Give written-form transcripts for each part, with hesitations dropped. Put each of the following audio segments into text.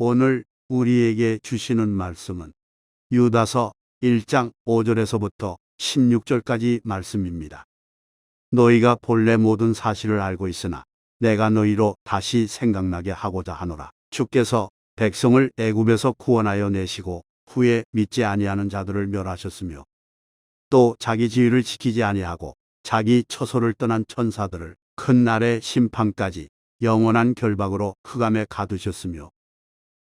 오늘 우리에게 주시는 말씀은 유다서 1장 5절에서부터 16절까지 말씀입니다. 너희가 본래 모든 사실을 알고 있으나 내가 너희로 다시 생각나게 하고자 하노라. 주께서 백성을 애굽에서 구원하여 내시고 후에 믿지 아니하는 자들을 멸하셨으며 또 자기 지위를 지키지 아니하고 자기 처소를 떠난 천사들을 큰 날의 심판까지 영원한 결박으로 흑암에 가두셨으며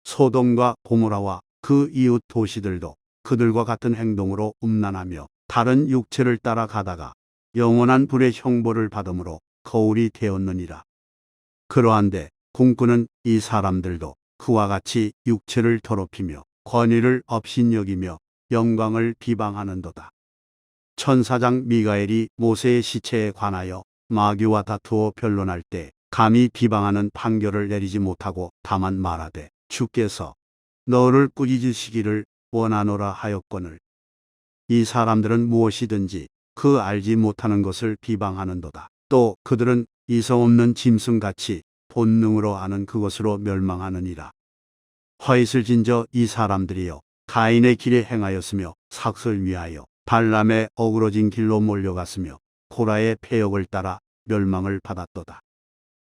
소돔과 고모라와 그 이웃 도시들도 그들과 같은 행동으로 음란하며 다른 육체를 따라가다가 영원한 불의 형벌을 받음으로 거울이 되었느니라. 그러한데 꿈꾸는 이 사람들도 그와 같이 육체를 더럽히며 권위를 업신여기며 영광을 비방하는도다. 천사장 미가엘이 모세의 시체에 관하여 마귀와 다투어 변론할 때 감히 비방하는 판결을 내리지 못하고 다만 말하되 주께서 너를 꾸짖으시기를 원하노라 하였거늘. 이 사람들은 무엇이든지 그 알지 못하는 것을 비방하는도다. 또 그들은 이성 없는 짐승같이 본능으로 아는 그것으로 멸망하느니라. 화잇을 진저 이 사람들이여 가인의 길에 행하였으며 삭을 위하여 발람의 어그러진 길로 몰려갔으며 코라의 패역을 따라 멸망을 받았도다.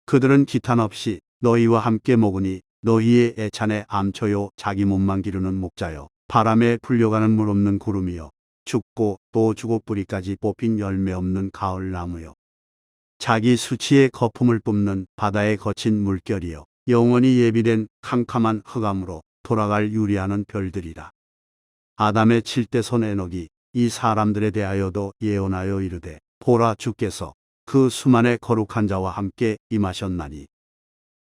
그들은 기탄 없이 너희와 함께 먹으니 너희의 애찬의 암초요 자기 몸만 기르는 목자여 바람에 불려가는 물 없는 구름이여 죽고 또 죽어 뿌리까지 뽑힌 열매 없는 가을나무여 자기 수치의 거품을 뿜는 바다의 거친 물결이여 영원히 예비된 캄캄한 흑암으로 돌아갈 유리하는 별들이라. 아담의 7대 손 에녹이 이 사람들에 대하여도 예언하여 이르되 보라 주께서 그 수만의 거룩한 자와 함께 임하셨나니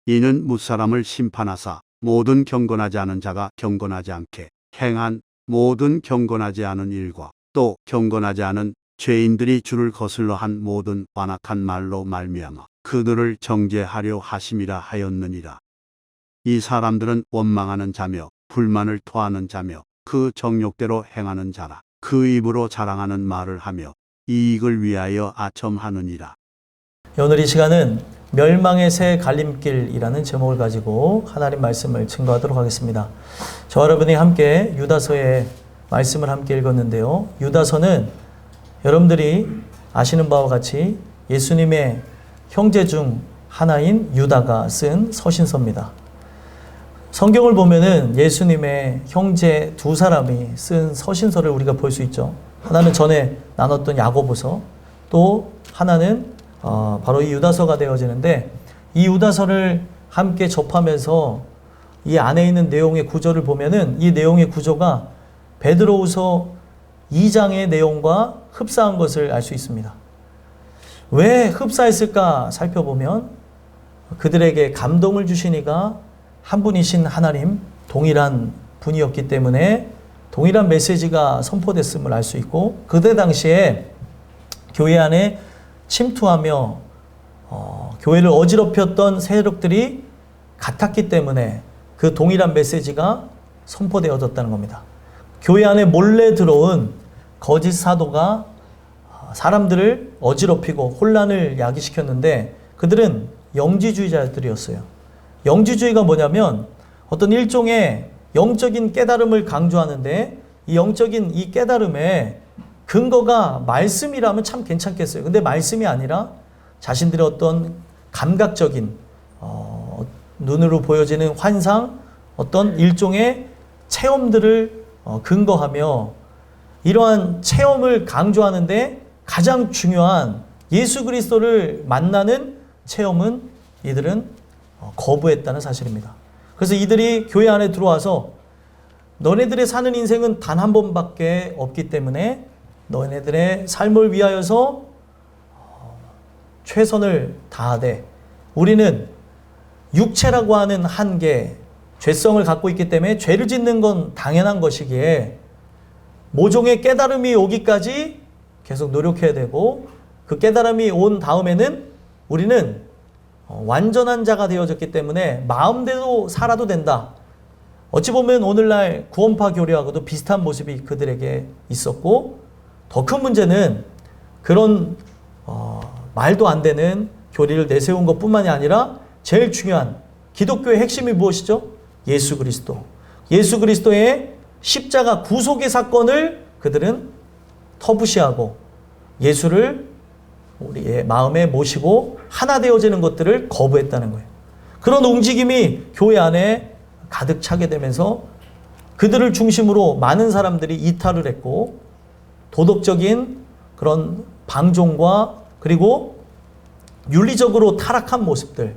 이는 무사람을 심판하사 모든 경건하지 않은 자가 경건하지 않게 행한 모든 경건하지 않은 일과 또 경건하지 않은 죄인들이 주를 거슬러 한 모든 완악한 말로 말미암아 그들을 정죄하려 하심이라 하였느니라. 이 사람들은 원망하는 자며 불만을 토하는 자며 그 정욕대로 행하는 자라. 그 입으로 자랑하는 말을 하며 이익을 위하여 아첨하느니라. 오늘 이 시간은 멸망의 새 갈림길이라는 제목을 가지고 하나님 말씀을 증거하도록 하겠습니다. 저와 여러분이 함께 유다서의 말씀을 함께 읽었는데요. 유다서는 여러분들이 아시는 바와 같이 예수님의 형제 중 하나인 유다가 쓴 서신서입니다. 성경을 보면은 예수님의 형제 두 사람이 쓴 서신서를 우리가 볼 수 있죠. 하나는 전에 나눴던 야고보서, 또 하나는 바로 이 유다서가 되어지는데, 이 유다서를 함께 접하면서 이 안에 있는 내용의 구조를 보면은 이 내용의 구조가 베드로후서 2장의 내용과 흡사한 것을 알 수 있습니다. 왜 흡사했을까 살펴보면 그들에게 감동을 주신 이가 한 분이신 하나님, 동일한 분이었기 때문에 동일한 메시지가 선포됐음을 알 수 있고, 그때 당시에 교회 안에 침투하며 교회를 어지럽혔던 세력들이 같았기 때문에 그 동일한 메시지가 선포되어졌다는 겁니다. 교회 안에 몰래 들어온 거짓 사도가 사람들을 어지럽히고 혼란을 야기시켰는데 그들은 영지주의자들이었어요. 영지주의가 뭐냐면 어떤 일종의 영적인 깨달음을 강조하는데, 이 영적인 이 깨달음의 근거가 말씀이라면 참 괜찮겠어요. 근데 말씀이 아니라 자신들의 어떤 감각적인 눈으로 보여지는 환상, 어떤 일종의 체험들을 근거하며 이러한 체험을 강조하는데 가장 중요한 예수 그리스도를 만나는 체험은 이들은 거부했다는 사실입니다. 그래서 이들이 교회 안에 들어와서 너네들의 사는 인생은 단 한 번밖에 없기 때문에 너네들의 삶을 위하여서 최선을 다하되, 우리는 육체라고 하는 한계, 죄성을 갖고 있기 때문에 죄를 짓는 건 당연한 것이기에 모종의 깨달음이 오기까지 계속 노력해야 되고, 그 깨달음이 온 다음에는 우리는 완전한 자가 되어졌기 때문에 마음대로 살아도 된다. 어찌 보면 오늘날 구원파 교리하고도 비슷한 모습이 그들에게 있었고, 더 큰 문제는 그런 말도 안 되는 교리를 내세운 것뿐만이 아니라 제일 중요한 기독교의 핵심이 무엇이죠? 예수 그리스도. 예수 그리스도의 십자가 구속의 사건을 그들은 터부시하고 예수를 우리의 마음에 모시고 하나 되어지는 것들을 거부했다는 거예요. 그런 움직임이 교회 안에 가득 차게 되면서 그들을 중심으로 많은 사람들이 이탈을 했고 도덕적인 그런 방종과 그리고 윤리적으로 타락한 모습들,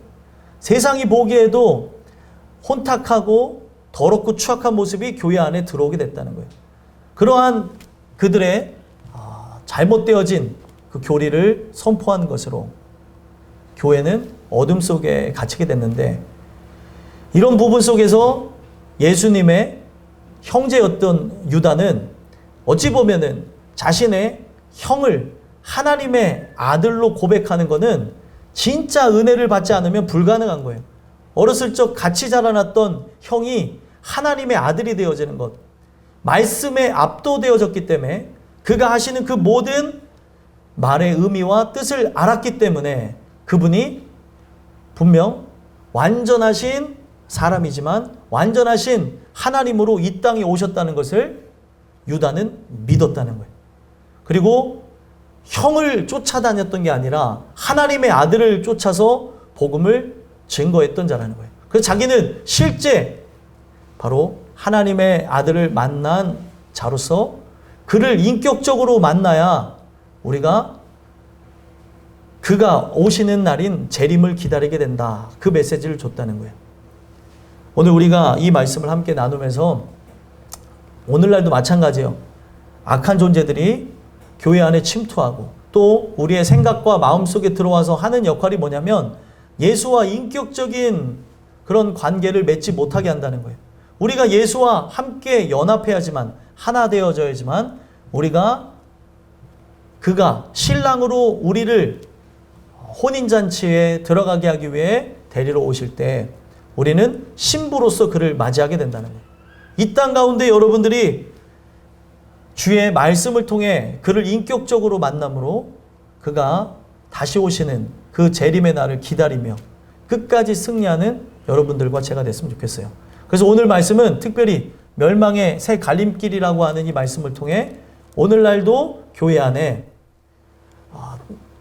세상이 보기에도 혼탁하고 더럽고 추악한 모습이 교회 안에 들어오게 됐다는 거예요. 그러한 그들의 잘못되어진 그 교리를 선포한 것으로 교회는 어둠 속에 갇히게 됐는데, 이런 부분 속에서 예수님의 형제였던 유다는 어찌 보면은 자신의 형을 하나님의 아들로 고백하는 것은 진짜 은혜를 받지 않으면 불가능한 거예요. 어렸을 적 같이 자라났던 형이 하나님의 아들이 되어지는 것, 말씀에 압도되어졌기 때문에 그가 하시는 그 모든 말의 의미와 뜻을 알았기 때문에 그분이 분명 완전하신 사람이지만 완전하신 하나님으로 이 땅에 오셨다는 것을 유다는 믿었다는 거예요. 그리고 형을 쫓아다녔던 게 아니라 하나님의 아들을 쫓아서 복음을 증거했던 자라는 거예요. 그래서 자기는 실제 바로 하나님의 아들을 만난 자로서 그를 인격적으로 만나야 우리가 그가 오시는 날인 재림을 기다리게 된다. 그 메시지를 줬다는 거예요. 오늘 우리가 이 말씀을 함께 나누면서 오늘날도 마찬가지예요. 악한 존재들이 교회 안에 침투하고 또 우리의 생각과 마음속에 들어와서 하는 역할이 뭐냐면 예수와 인격적인 그런 관계를 맺지 못하게 한다는 거예요. 우리가 예수와 함께 연합해야지만, 하나 되어져야지만 그가 신랑으로 우리를 혼인잔치에 들어가게 하기 위해 데리러 오실 때 우리는 신부로서 그를 맞이하게 된다는 거예요. 이 땅 가운데 여러분들이 주의 말씀을 통해 그를 인격적으로 만남으로 그가 다시 오시는 그 재림의 날을 기다리며 끝까지 승리하는 여러분들과 제가 됐으면 좋겠어요. 그래서 오늘 말씀은 특별히 멸망의 새 갈림길이라고 하는 이 말씀을 통해 오늘날도 교회 안에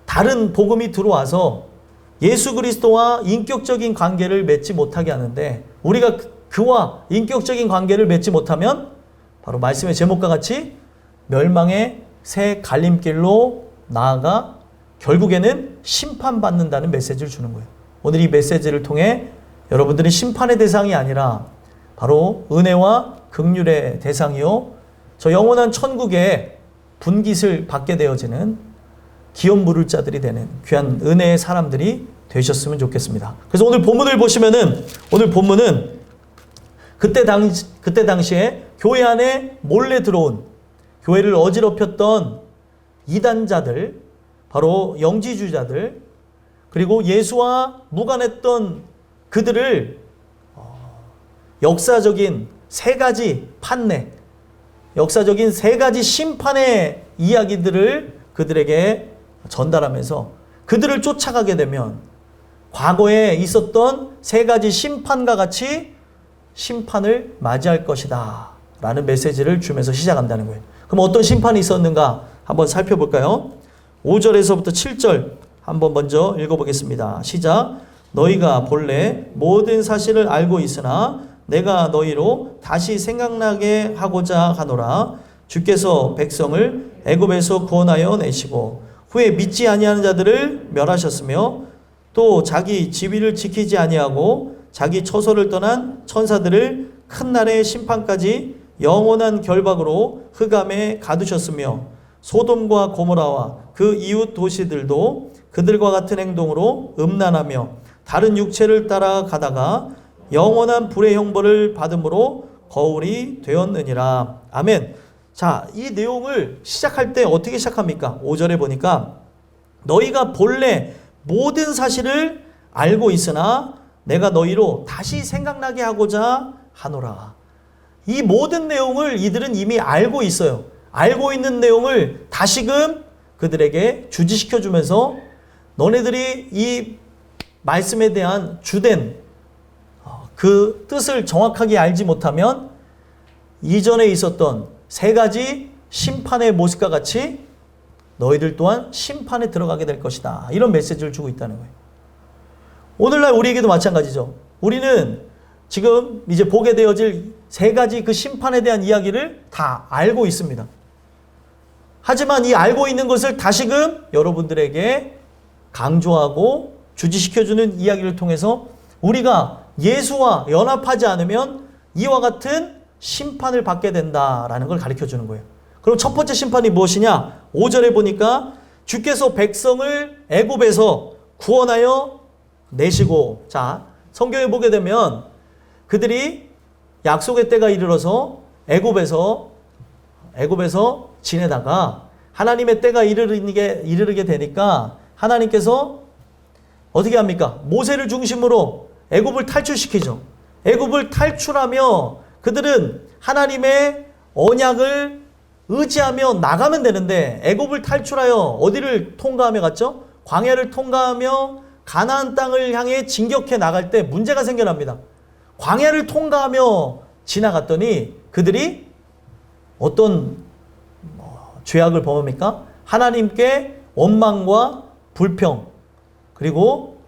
다른 복음이 들어와서 예수 그리스도와 인격적인 관계를 맺지 못하게 하는데, 우리가 그와 인격적인 관계를 맺지 못하면 바로 말씀의 제목과 같이 멸망의 새 갈림길로 나아가 결국에는 심판받는다는 메시지를 주는 거예요. 오늘 이 메시지를 통해 여러분들이 심판의 대상이 아니라 바로 은혜와 긍휼의 대상이요, 저 영원한 천국에 분깃을 받게 되어지는 기업 물을 자들이 되는 귀한 은혜의 사람들이 되셨으면 좋겠습니다. 그래서 오늘 본문을 보시면은, 오늘 본문은 그때 당시에 교회 안에 몰래 들어온, 교회를 어지럽혔던 이단자들, 바로 영지주의자들, 그리고 예수와 무관했던 그들을 역사적인 세 가지 판례, 역사적인 세 가지 심판의 이야기들을 그들에게 전달하면서 그들을 쫓아가게 되면 과거에 있었던 세 가지 심판과 같이 심판을 맞이할 것이다 라는 메시지를 주면서 시작한다는 거예요. 그럼 어떤 심판이 있었는가 한번 살펴볼까요? 5절에서부터 7절 한번 먼저 읽어보겠습니다. 시작. 너희가 본래 모든 사실을 알고 있으나 내가 너희로 다시 생각나게 하고자 하노라. 주께서 백성을 애굽에서 구원하여 내시고 후에 믿지 아니하는 자들을 멸하셨으며 또 자기 지위를 지키지 아니하고 자기 처소를 떠난 천사들을 큰 날의 심판까지 영원한 결박으로 흑암에 가두셨으며 소돔과 고모라와 그 이웃 도시들도 그들과 같은 행동으로 음란하며 다른 육체를 따라가다가 영원한 불의 형벌을 받음으로 거울이 되었느니라. 아멘. 자, 이 내용을 시작할 때 어떻게 시작합니까? 5절에 보니까 너희가 본래 모든 사실을 알고 있으나 내가 너희로 다시 생각나게 하고자 하노라. 이 모든 내용을 이들은 이미 알고 있어요. 알고 있는 내용을 다시금 그들에게 주지시켜 주면서 너네들이 이 말씀에 대한 주된 그 뜻을 정확하게 알지 못하면 이전에 있었던 세 가지 심판의 모습과 같이 너희들 또한 심판에 들어가게 될 것이다. 이런 메시지를 주고 있다는 거예요. 오늘날 우리에게도 마찬가지죠. 우리는 지금 이제 보게 되어질 세 가지 그 심판에 대한 이야기를 다 알고 있습니다. 하지만 이 알고 있는 것을 다시금 여러분들에게 강조하고 주지시켜주는 이야기를 통해서 우리가 예수와 연합하지 않으면 이와 같은 심판을 받게 된다라는 걸 가르쳐주는 거예요. 그럼 첫 번째 심판이 무엇이냐? 5절에 보니까 주께서 백성을 애굽에서 구원하여 내시고, 자, 성경에 보게 되면 그들이 약속의 때가 이르러서 애굽에서 지내다가 하나님의 때가 이르게 되니까 하나님께서 어떻게 합니까? 모세를 중심으로 애굽을 탈출시키죠. 애굽을 탈출하며 그들은 하나님의 언약을 의지하며 나가면 되는데 애굽을 탈출하여 어디를 통과하며 갔죠? 광야를 통과하며 가나안 땅을 향해 진격해 나갈 때 문제가 생겨납니다. 광야를 통과하며 지나갔더니 그들이 어떤 죄악을 범합니까? 하나님께 원망과 불평 그리고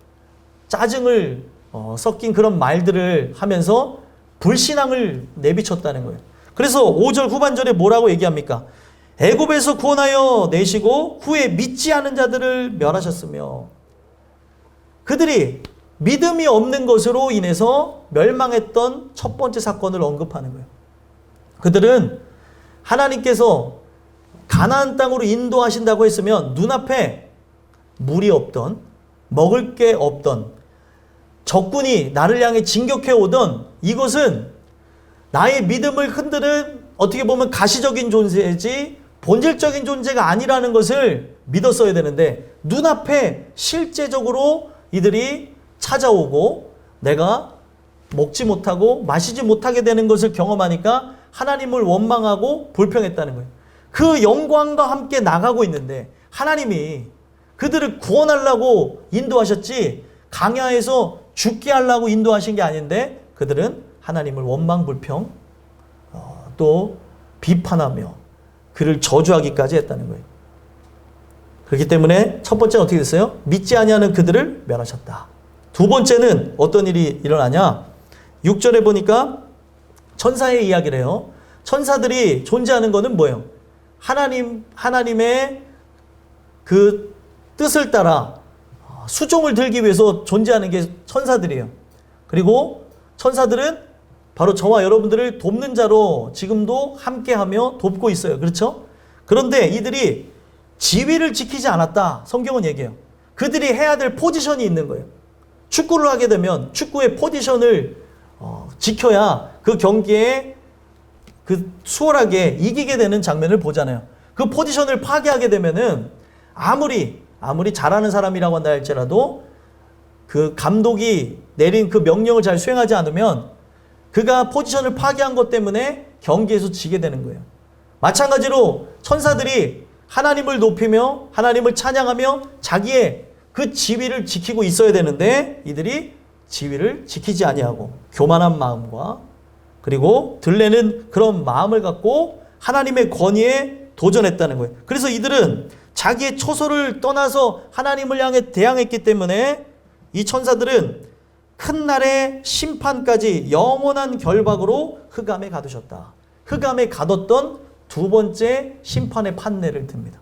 짜증을 섞인 그런 말들을 하면서 불신앙을 내비쳤다는 거예요. 그래서 5절 후반절에 뭐라고 얘기합니까? 애굽에서 구원하여 내시고 후에 믿지 않은 자들을 멸하셨으며, 그들이 믿음이 없는 것으로 인해서 멸망했던 첫 번째 사건을 언급하는 거예요. 그들은 하나님께서 가나안 땅으로 인도하신다고 했으면 눈앞에 물이 없던, 먹을 게 없던, 적군이 나를 향해 진격해 오던 이것은 나의 믿음을 흔드는 어떻게 보면 가시적인 존재지 본질적인 존재가 아니라는 것을 믿었어야 되는데 눈앞에 실제적으로 이들이 찾아오고 내가 먹지 못하고 마시지 못하게 되는 것을 경험하니까 하나님을 원망하고 불평했다는 거예요. 그 영광과 함께 나가고 있는데 하나님이 그들을 구원하려고 인도하셨지 강야에서 죽게 하려고 인도하신 게 아닌데 그들은 하나님을 원망 불평 또 비판하며 그를 저주하기까지 했다는 거예요. 그렇기 때문에 첫 번째는 어떻게 됐어요? 믿지 아니하는 그들을 멸하셨다. 두 번째는 어떤 일이 일어나냐? 6절에 보니까 천사의 이야기를 해요. 천사들이 존재하는 것은 뭐예요? 하나님의 그 뜻을 따라 수종을 들기 위해서 존재하는 게 천사들이에요. 그리고 천사들은 바로 저와 여러분들을 돕는 자로 지금도 함께하며 돕고 있어요. 그렇죠? 그런데 이들이 지위를 지키지 않았다. 성경은 얘기해요. 그들이 해야 될 포지션이 있는 거예요. 축구를 하게 되면 축구의 포지션을 지켜야 그 경기에 그 수월하게 이기게 되는 장면을 보잖아요. 그 포지션을 파괴하게 되면은 아무리 잘하는 사람이라고 한다 할지라도 그 감독이 내린 그 명령을 잘 수행하지 않으면 그가 포지션을 파괴한 것 때문에 경기에서 지게 되는 거예요. 마찬가지로 천사들이 하나님을 높이며 하나님을 찬양하며 자기의 그 지위를 지키고 있어야 되는데 이들이 지위를 지키지 아니하고 교만한 마음과 그리고 들레는 그런 마음을 갖고 하나님의 권위에 도전했다는 거예요. 그래서 이들은 자기의 초소를 떠나서 하나님을 향해 대항했기 때문에 이 천사들은 큰 날의 심판까지 영원한 결박으로 흑암에 가두셨다. 흑암에 가뒀던 두 번째 심판의 판례를 듭니다.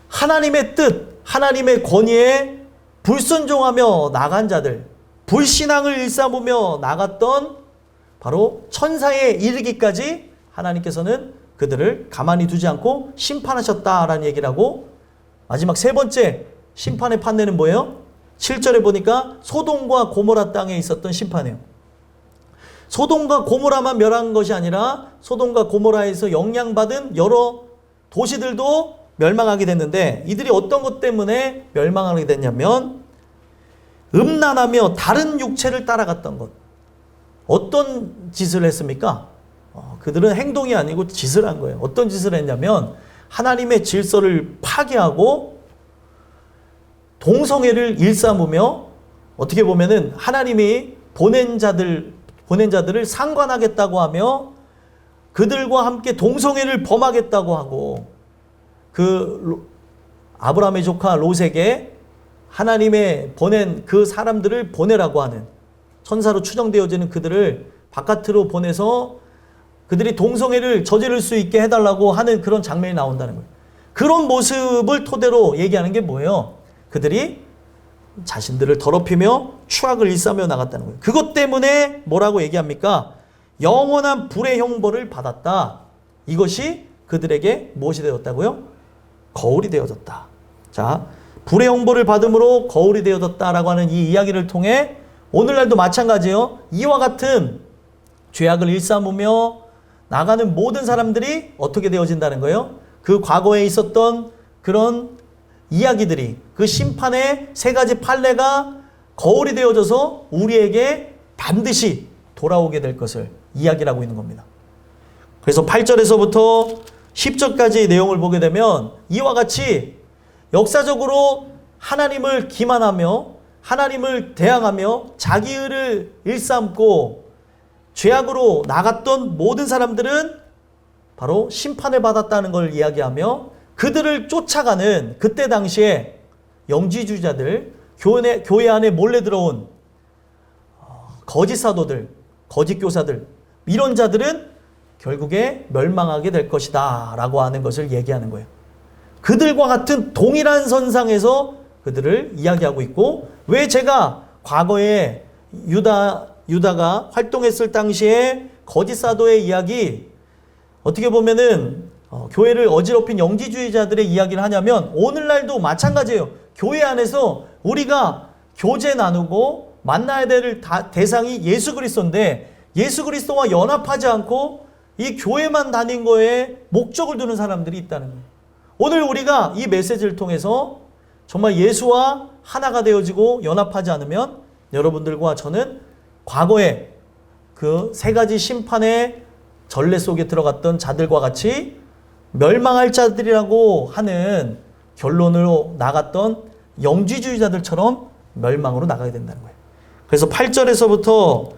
하나님의 뜻, 하나님의 권위에 불순종하며 나간 자들, 불신앙을 일삼으며 나갔던 바로 천사에 이르기까지 하나님께서는 그들을 가만히 두지 않고 심판하셨다라는 얘기를 하고, 마지막 세 번째 심판의 판례는 뭐예요? 7절에 보니까 소돔과 고모라 땅에 있었던 심판이에요. 소돔과 고모라만 멸한 것이 아니라 소돔과 고모라에서 영향받은 여러 도시들도 멸망하게 됐는데 이들이 어떤 것 때문에 멸망하게 됐냐면 음란하며 다른 육체를 따라갔던 것. 어떤 짓을 했습니까? 그들은 행동이 아니고 짓을 한 거예요. 어떤 짓을 했냐면 하나님의 질서를 파괴하고 동성애를 일삼으며 어떻게 보면은 하나님이 보낸 자들을 상관하겠다고 하며 그들과 함께 동성애를 범하겠다고 하고 아브라함의 조카 롯에게 하나님의 보낸 그 사람들을 보내라고 하는 천사로 추정되어지는 그들을 바깥으로 보내서 그들이 동성애를 저지를 수 있게 해달라고 하는 그런 장면이 나온다는 거예요. 그런 모습을 토대로 얘기하는 게 뭐예요? 그들이 자신들을 더럽히며 추악을 일삼며 나갔다는 거예요. 그것 때문에 뭐라고 얘기합니까? 영원한 불의 형벌을 받았다. 이것이 그들에게 무엇이 되었다고요? 거울이 되어졌다. 자, 불의 형벌을 받음으로 거울이 되어졌다라고 하는 이 이야기를 통해 오늘날도 마찬가지예요. 이와 같은 죄악을 일삼으며 나가는 모든 사람들이 어떻게 되어진다는 거예요? 그 과거에 있었던 그런 이야기들이 그 심판의 세 가지 판례가 거울이 되어져서 우리에게 반드시 돌아오게 될 것을 이야기를 하고 있는 겁니다. 그래서 8절에서부터 10절까지의 내용을 보게 되면 이와 같이 역사적으로 하나님을 기만하며 하나님을 대항하며 자기의를 일삼고 죄악으로 나갔던 모든 사람들은 바로 심판을 받았다는 걸 이야기하며 그들을 쫓아가는 그때 당시에 영지주의자들, 교회 안에 몰래 들어온 거짓 사도들, 거짓 교사들, 이런 자들은 결국에 멸망하게 될 것이다 라고 하는 것을 얘기하는 거예요. 그들과 같은 동일한 선상에서 그들을 이야기하고 있고, 왜 제가 과거에 유다가 활동했을 당시에 거짓 사도의 이야기, 어떻게 보면은 교회를 어지럽힌 영지주의자들의 이야기를 하냐면 오늘날도 마찬가지예요. 교회 안에서 우리가 교제 나누고 만나야 될 대상이 예수 그리스도인데 예수 그리스도와 연합하지 않고 이 교회만 다닌 거에 목적을 두는 사람들이 있다는 거예요. 오늘 우리가 이 메시지를 통해서 정말 예수와 하나가 되어지고 연합하지 않으면 여러분들과 저는 과거에 그 세 가지 심판의 전례 속에 들어갔던 자들과 같이 멸망할 자들이라고 하는 결론으로 나갔던 영지주의자들처럼 멸망으로 나가게 된다는 거예요. 그래서 8절에서부터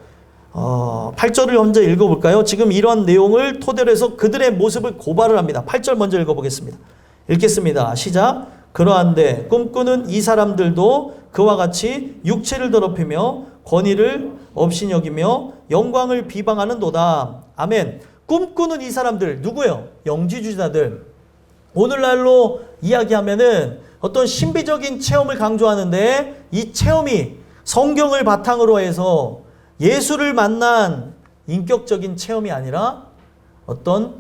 8절을 먼저 읽어볼까요? 지금 이런 내용을 토대로 해서 그들의 모습을 고발을 합니다. 8절 먼저 읽어보겠습니다. 읽겠습니다. 시작. 그러한데 꿈꾸는 이 사람들도 그와 같이 육체를 더럽히며 권위를 없이 여기며 영광을 비방하는도다. 아멘. 꿈꾸는 이 사람들 누구예요? 영지주의자들. 오늘날로 이야기하면은 어떤 신비적인 체험을 강조하는데 이 체험이 성경을 바탕으로 해서 예수를 만난 인격적인 체험이 아니라 어떤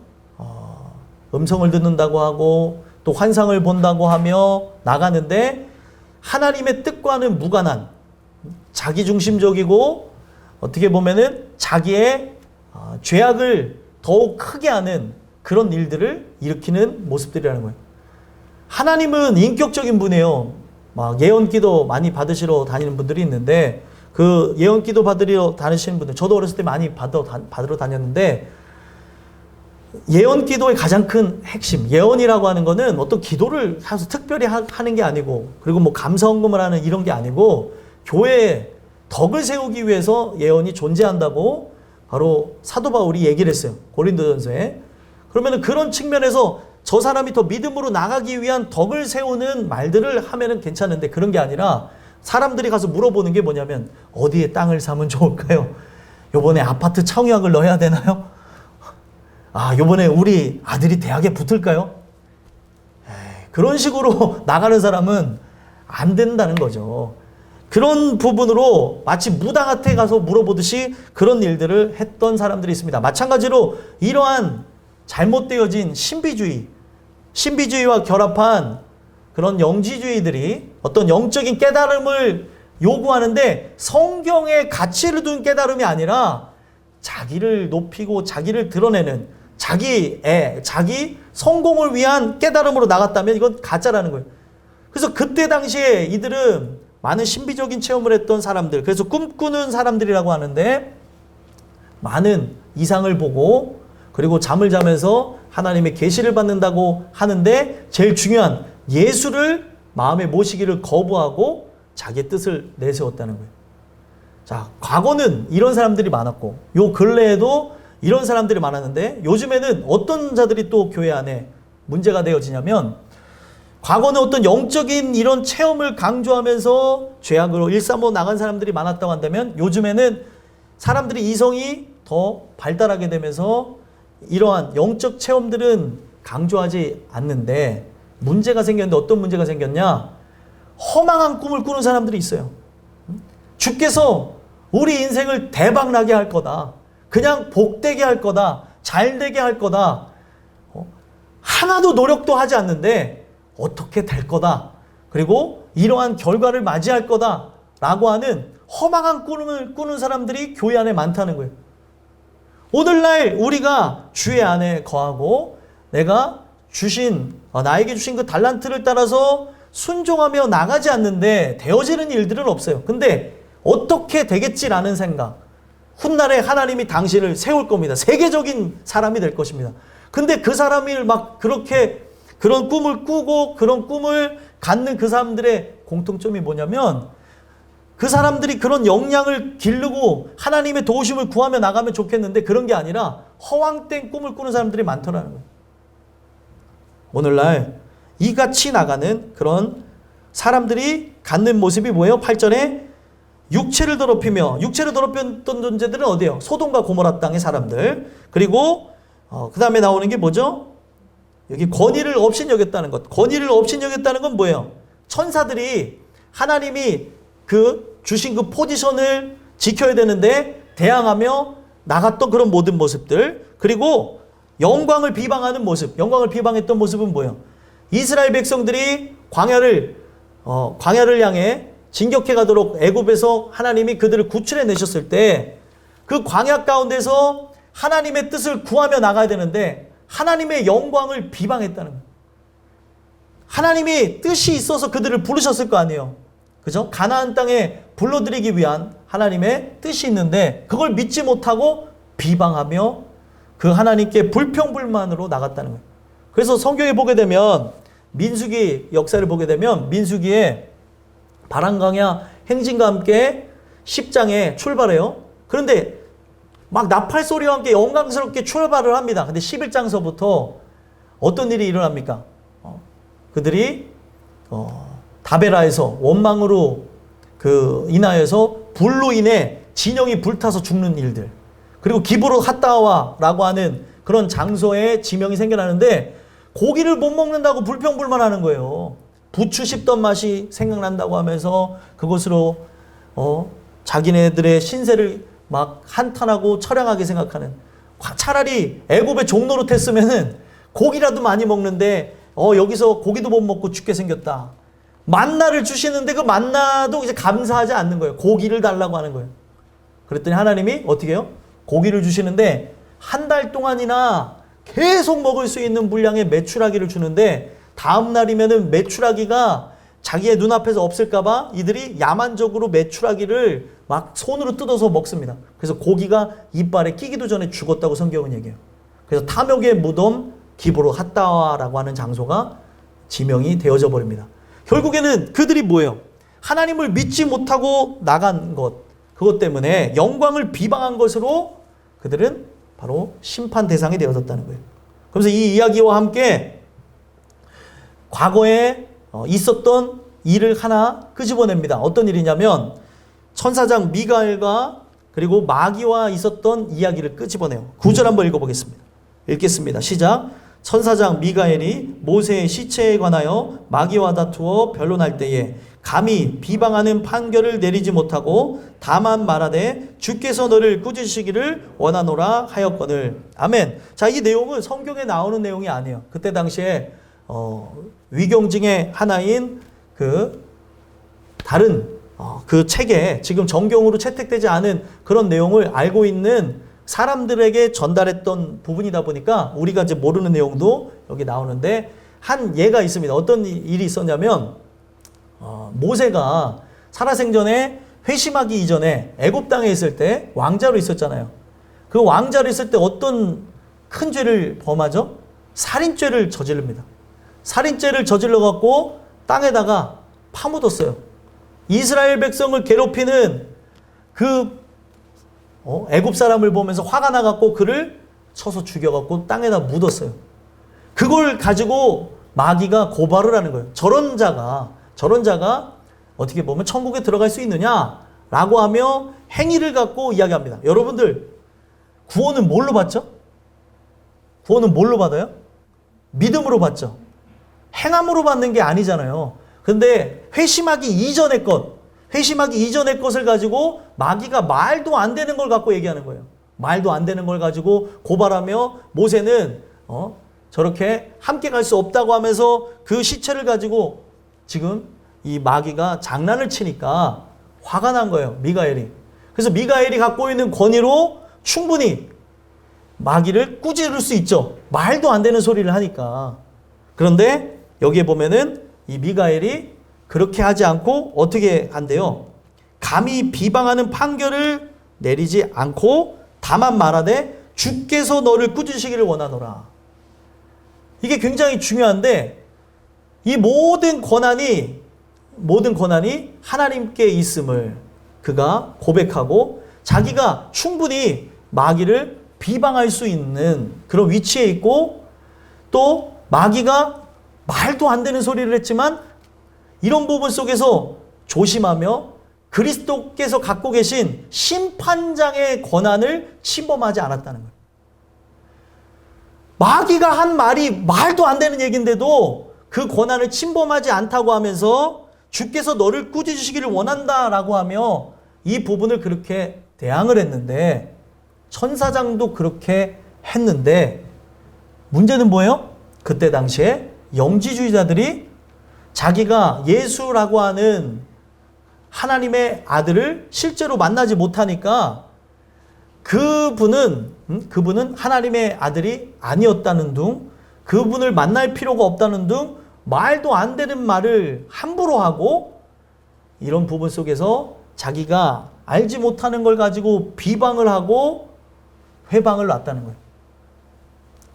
음성을 듣는다고 하고 또 환상을 본다고 하며 나가는데 하나님의 뜻과는 무관한 자기중심적이고 어떻게 보면은 자기의 죄악을 더욱 크게 하는 그런 일들을 일으키는 모습들이라는 거예요. 하나님은 인격적인 분이에요. 막 예언기도 많이 받으시러 다니는 분들이 있는데 그 예언기도 받으러 다니시는 분들, 저도 어렸을 때 많이 받으러 다녔는데 예언기도의 가장 큰 핵심, 예언이라고 하는 거는 어떤 기도를 특별히 하는 게 아니고 그리고 뭐 감사헌금을 하는 이런 게 아니고 교회에 덕을 세우기 위해서 예언이 존재한다고 바로 사도 바울이 얘기를 했어요. 고린도전서에. 그러면은 그런 측면에서 저 사람이 더 믿음으로 나가기 위한 덕을 세우는 말들을 하면은 괜찮은데 그런 게 아니라 사람들이 가서 물어보는 게 뭐냐면 어디에 땅을 사면 좋을까요? 요번에 아파트 청약을 넣어야 되나요? 요번에 우리 아들이 대학에 붙을까요? 그런 식으로 나가는 사람은 안 된다는 거죠. 그런 부분으로 마치 무당한테 가서 물어보듯이 그런 일들을 했던 사람들이 있습니다. 마찬가지로 이러한 잘못되어진 신비주의와 결합한 그런 영지주의들이 어떤 영적인 깨달음을 요구하는데 성경의 가치를 둔 깨달음이 아니라 자기를 높이고 자기를 드러내는 자기 성공을 위한 깨달음으로 나갔다면 이건 가짜라는 거예요. 그래서 그때 당시에 이들은 많은 신비적인 체험을 했던 사람들, 그래서 꿈꾸는 사람들이라고 하는데 많은 이상을 보고 그리고 잠을 자면서 하나님의 계시를 받는다고 하는데 제일 중요한 예수를 마음에 모시기를 거부하고 자기의 뜻을 내세웠다는 거예요. 자, 과거는 이런 사람들이 많았고 요 근래에도 이런 사람들이 많았는데 요즘에는 어떤 자들이 또 교회 안에 문제가 되어지냐면 과거는 어떤 영적인 이런 체험을 강조하면서 죄악으로 일삼아 나간 사람들이 많았다고 한다면 요즘에는 사람들이 이성이 더 발달하게 되면서 이러한 영적 체험들은 강조하지 않는데 문제가 생겼는데 어떤 문제가 생겼냐? 허망한 꿈을 꾸는 사람들이 있어요. 주께서 우리 인생을 대박나게 할 거다. 그냥 복되게 할 거다. 잘되게 할 거다. 하나도 노력도 하지 않는데 어떻게 될 거다. 그리고 이러한 결과를 맞이할 거다. 라고 하는 허망한 꿈을 꾸는 사람들이 교회 안에 많다는 거예요. 오늘날 우리가 주의 안에 거하고 내가 나에게 주신 그 달란트를 따라서 순종하며 나가지 않는데 되어지는 일들은 없어요. 근데 어떻게 되겠지라는 생각. 훗날에 하나님이 당신을 세울 겁니다. 세계적인 사람이 될 것입니다. 근데 그 사람이 막 그렇게 그런 꿈을 꾸고 그런 꿈을 갖는 그 사람들의 공통점이 뭐냐면 그 사람들이 그런 역량을 기르고 하나님의 도우심을 구하며 나가면 좋겠는데 그런 게 아니라 허황된 꿈을 꾸는 사람들이 많더라는 거예요. 오늘날 이같이 나가는 그런 사람들이 갖는 모습이 뭐예요? 8절에 육체를 더럽히며 육체를 더럽혔던 존재들은 어디예요? 소돔과 고모라 땅의 사람들. 그리고 그 다음에 나오는 게 뭐죠? 여기 권위를 업신여겼다는 것. 권위를 업신여겼다는 건 뭐예요? 천사들이 하나님이 그 주신 그 포지션을 지켜야 되는데 대항하며 나갔던 그런 모든 모습들. 그리고 영광을 비방하는 모습. 영광을 비방했던 모습은 뭐예요? 이스라엘 백성들이 광야를 향해 진격해 가도록 애굽에서 하나님이 그들을 구출해 내셨을 때 그 광야 가운데서 하나님의 뜻을 구하며 나가야 되는데 하나님의 영광을 비방했다는 거예요. 하나님이 뜻이 있어서 그들을 부르셨을 거 아니에요. 그죠? 가나안 땅에 불러들이기 위한 하나님의 뜻이 있는데 그걸 믿지 못하고 비방하며 그 하나님께 불평불만으로 나갔다는 거예요. 그래서 성경에 보게 되면 민수기 역사를 보게 되면 민수기에 바람광야 행진과 함께 10장에 출발해요. 그런데 막 나팔 소리와 함께 영광스럽게 출발을 합니다. 근데 11장서부터 어떤 일이 일어납니까? 그들이 다베라에서 원망으로 인하여서 불로 인해 진영이 불타서 죽는 일들. 그리고 기브롯 핫다와라고 하는 그런 장소에 지명이 생겨나는데 고기를 못 먹는다고 불평불만하는 거예요. 부추 씹던 맛이 생각난다고 하면서 그것으로 자기네들의 신세를 막 한탄하고 처량하게 생각하는. 차라리 애굽의 종노릇 했으면은 고기라도 많이 먹는데 여기서 고기도 못 먹고 죽게 생겼다. 만나를 주시는데 그 만나도 이제 감사하지 않는 거예요. 고기를 달라고 하는 거예요. 그랬더니 하나님이 어떻게 해요? 고기를 주시는데 한 달 동안이나 계속 먹을 수 있는 분량의 메추라기를 주는데 다음 날이면은 메추라기가 자기의 눈앞에서 없을까봐 이들이 야만적으로 메추라기를 막 손으로 뜯어서 먹습니다. 그래서 고기가 이빨에 끼기도 전에 죽었다고 성경은 얘기해요. 그래서 탐욕의 무덤 기브롯 핫다와라고 하는 장소가 지명이 되어져 버립니다. 결국에는 그들이 뭐예요? 하나님을 믿지 못하고 나간 것, 그것 때문에 영광을 비방한 것으로 그들은 바로 심판 대상이 되어졌다는 거예요. 그래서 이 이야기와 함께 과거에 있었던 일을 하나 끄집어냅니다. 어떤 일이냐면 천사장 미가엘과 그리고 마귀와 있었던 이야기를 끄집어내요. 9절 한번 읽어보겠습니다. 읽겠습니다. 시작. 천사장 미가엘이 모세의 시체에 관하여 마귀와 다투어 변론할 때에 감히 비방하는 판결을 내리지 못하고 다만 말하되 주께서 너를 꾸짖으시기를 원하노라 하였거늘. 아멘. 자, 이 내용은 성경에 나오는 내용이 아니에요. 그때 당시에 위경중의 하나인 그 다른 그 책에 지금 정경으로 채택되지 않은 그런 내용을 알고 있는 사람들에게 전달했던 부분이다 보니까 우리가 이제 모르는 내용도 여기 나오는데 한 예가 있습니다. 어떤 일이 있었냐면 모세가 살아생전에 회심하기 이전에 애굽 땅에 있을 때 왕자로 있었잖아요. 그 왕자로 있을 때 어떤 큰 죄를 범하죠? 살인죄를 저지릅니다. 살인죄를 저질러 갖고 땅에다가 파묻었어요. 이스라엘 백성을 괴롭히는 그 애굽 사람을 보면서 화가 나갖고 그를 쳐서 죽여갖고 땅에다 묻었어요. 그걸 가지고 마귀가 고발을 하는 거예요. 저런 자가 어떻게 보면 천국에 들어갈 수 있느냐라고 하며 행위를 갖고 이야기합니다. 여러분들 구원은 뭘로 받죠? 구원은 뭘로 받아요? 믿음으로 받죠. 행함으로 받는 게 아니잖아요. 근데 회심하기 이전의 것을 가지고 마귀가 말도 안 되는 걸 갖고 얘기하는 거예요. 말도 안 되는 걸 가지고 고발하며 모세는 저렇게 함께 갈 수 없다고 하면서 그 시체를 가지고 지금 이 마귀가 장난을 치니까 화가 난 거예요. 미가엘이. 그래서 미가엘이 갖고 있는 권위로 충분히 마귀를 꾸짖을 수 있죠. 말도 안 되는 소리를 하니까. 그런데 여기에 보면은 이 미가엘이 그렇게 하지 않고 어떻게 한대요? 감히 비방하는 판결을 내리지 않고 다만 말하되 주께서 너를 꾸짖으시기를 원하노라. 이게 굉장히 중요한데 이 모든 권한이 하나님께 있음을 그가 고백하고 자기가 충분히 마귀를 비방할 수 있는 그런 위치에 있고 또 마귀가 말도 안 되는 소리를 했지만 이런 부분 속에서 조심하며 그리스도께서 갖고 계신 심판장의 권한을 침범하지 않았다는 거예요. 마귀가 한 말이 말도 안 되는 얘기인데도 그 권한을 침범하지 않다고 하면서 주께서 너를 꾸짖으시기를 원한다라고 하며 이 부분을 그렇게 대항을 했는데 천사장도 그렇게 했는데 문제는 뭐예요? 그때 당시에 영지주의자들이 자기가 예수라고 하는 하나님의 아들을 실제로 만나지 못하니까 그분은 하나님의 아들이 아니었다는 둥, 그분을 만날 필요가 없다는 둥, 말도 안 되는 말을 함부로 하고 이런 부분 속에서 자기가 알지 못하는 걸 가지고 비방을 하고 회방을 놨다는 거예요.